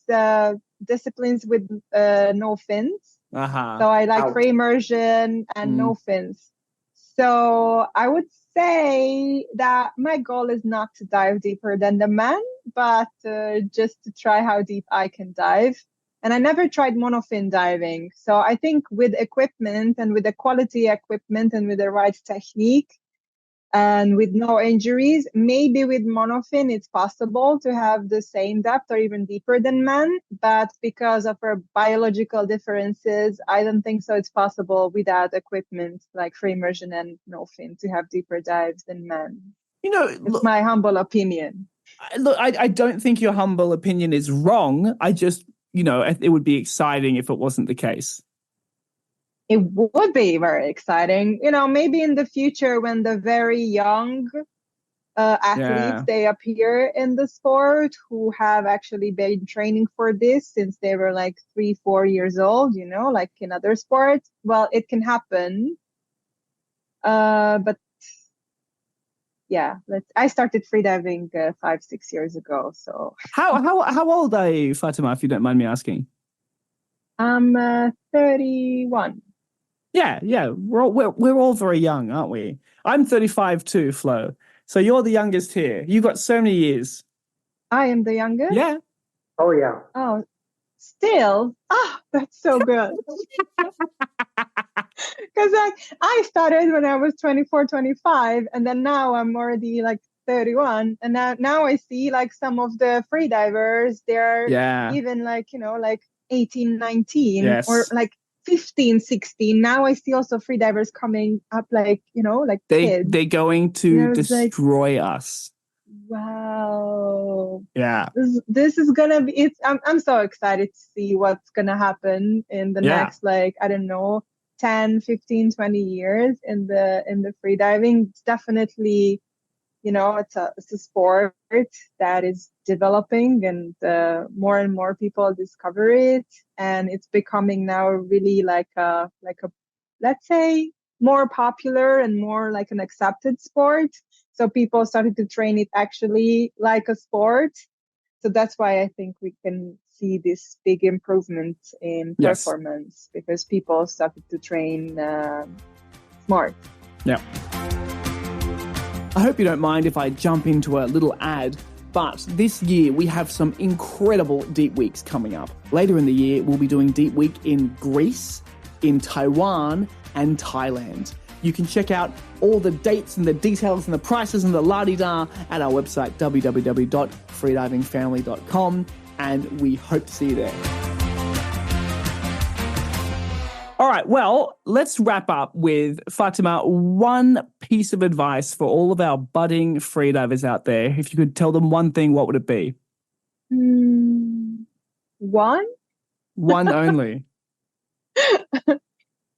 disciplines with no fins. So I like free immersion and no fins. So I would say that my goal is not to dive deeper than the men, but just to try how deep I can dive. And I never tried monofin diving. So I think with equipment and with the quality equipment and with the right technique and with no injuries, maybe with monofin, it's possible to have the same depth or even deeper than men. But because of our biological differences, I don't think so it's possible without equipment like free immersion and no fin to have deeper dives than men. It's my humble opinion. Look, I don't think your humble opinion is wrong. I just, it would be exciting if it wasn't the case. It would be very exciting. Maybe in the future when the very young athletes, they appear in the sport who have actually been training for this since they were like 3-4 years old, like in other sports. Well, it can happen. But I started freediving 5-6 years ago. So how old are you, Fatima, if you don't mind me asking? I'm 31. Yeah. We're all very young, aren't we? I'm 35 too, Flo. So you're the youngest here. You got so many years. I am the youngest? Yeah. Oh, yeah. Oh, still? That's so good. Because I started when I was 24, 25, and then now I'm already like 31. And now I see like some of the freedivers, they're even like, 18, 19, or like 15, 16. Now I see also freedivers coming up like, like kids. They're going to destroy us. Wow. Yeah. This is gonna be I'm so excited to see what's gonna happen in the next, like, I don't know, 10, 15, 20 years in the freediving. It's definitely, it's a sport that is developing, and more and more people discover it, and it's becoming now really like a let's say more popular and more like an accepted sport. So people started to train it actually like a sport. So that's why I think we can see this big improvement in performance, because people started to train smart. Yeah. I hope you don't mind if I jump into a little ad, but this year we have some incredible deep weeks coming up. Later in the year, we'll be doing deep week in Greece, in Taiwan, and Thailand. You can check out all the dates and the details and the prices and the la-di-da at our website, www.freedivingfamily.com, and we hope to see you there. All right, well, let's wrap up with, Fatima, one piece of advice for all of our budding freedivers out there. If you could tell them one thing, what would it be? One? One only.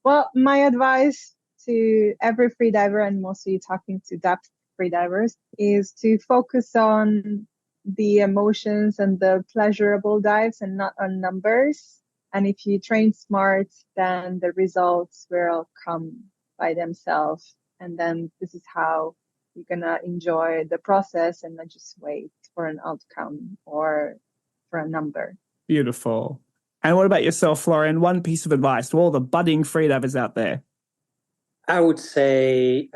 Well, my advice to every freediver, and mostly talking to depth freedivers, is to focus on the emotions and the pleasurable dives and not on numbers. And if you train smart, then the results will come by themselves. And then this is how you're going to enjoy the process and not just wait for an outcome or for a number. Beautiful. And what about yourself, Florian? One piece of advice to all the budding freedivers out there. I would say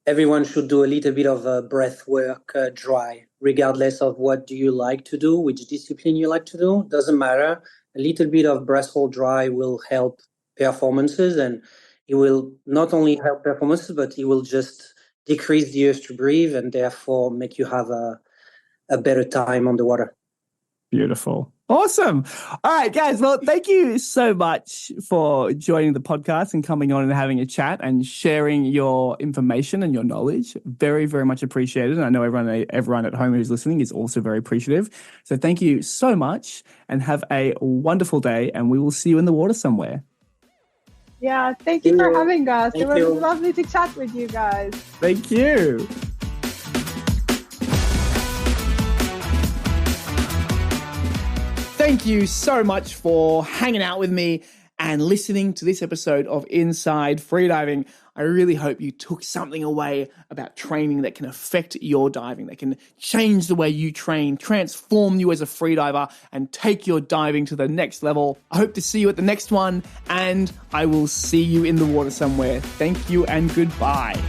everyone should do a little bit of a breath work dry, regardless of what do you like to do, which discipline you like to do. Doesn't matter. A little bit of breath hold dry will help performances, and it will not only help performances, but it will just decrease the urge to breathe and therefore make you have a better time on the water. Beautiful. Awesome. All right, guys. Well, thank you so much for joining the podcast and coming on and having a chat and sharing your information and your knowledge. Very, very much appreciated. And I know everyone at home who's listening is also very appreciative. So thank you so much and have a wonderful day, and we will see you in the water somewhere. Yeah, thank you for having us. It was lovely to chat with you guys. Thank you. Thank you so much for hanging out with me and listening to this episode of Inside Freediving. I really hope you took something away about training that can affect your diving, that can change the way you train, transform you as a freediver, and take your diving to the next level. I hope to see you at the next one, and I will see you in the water somewhere. Thank you and goodbye.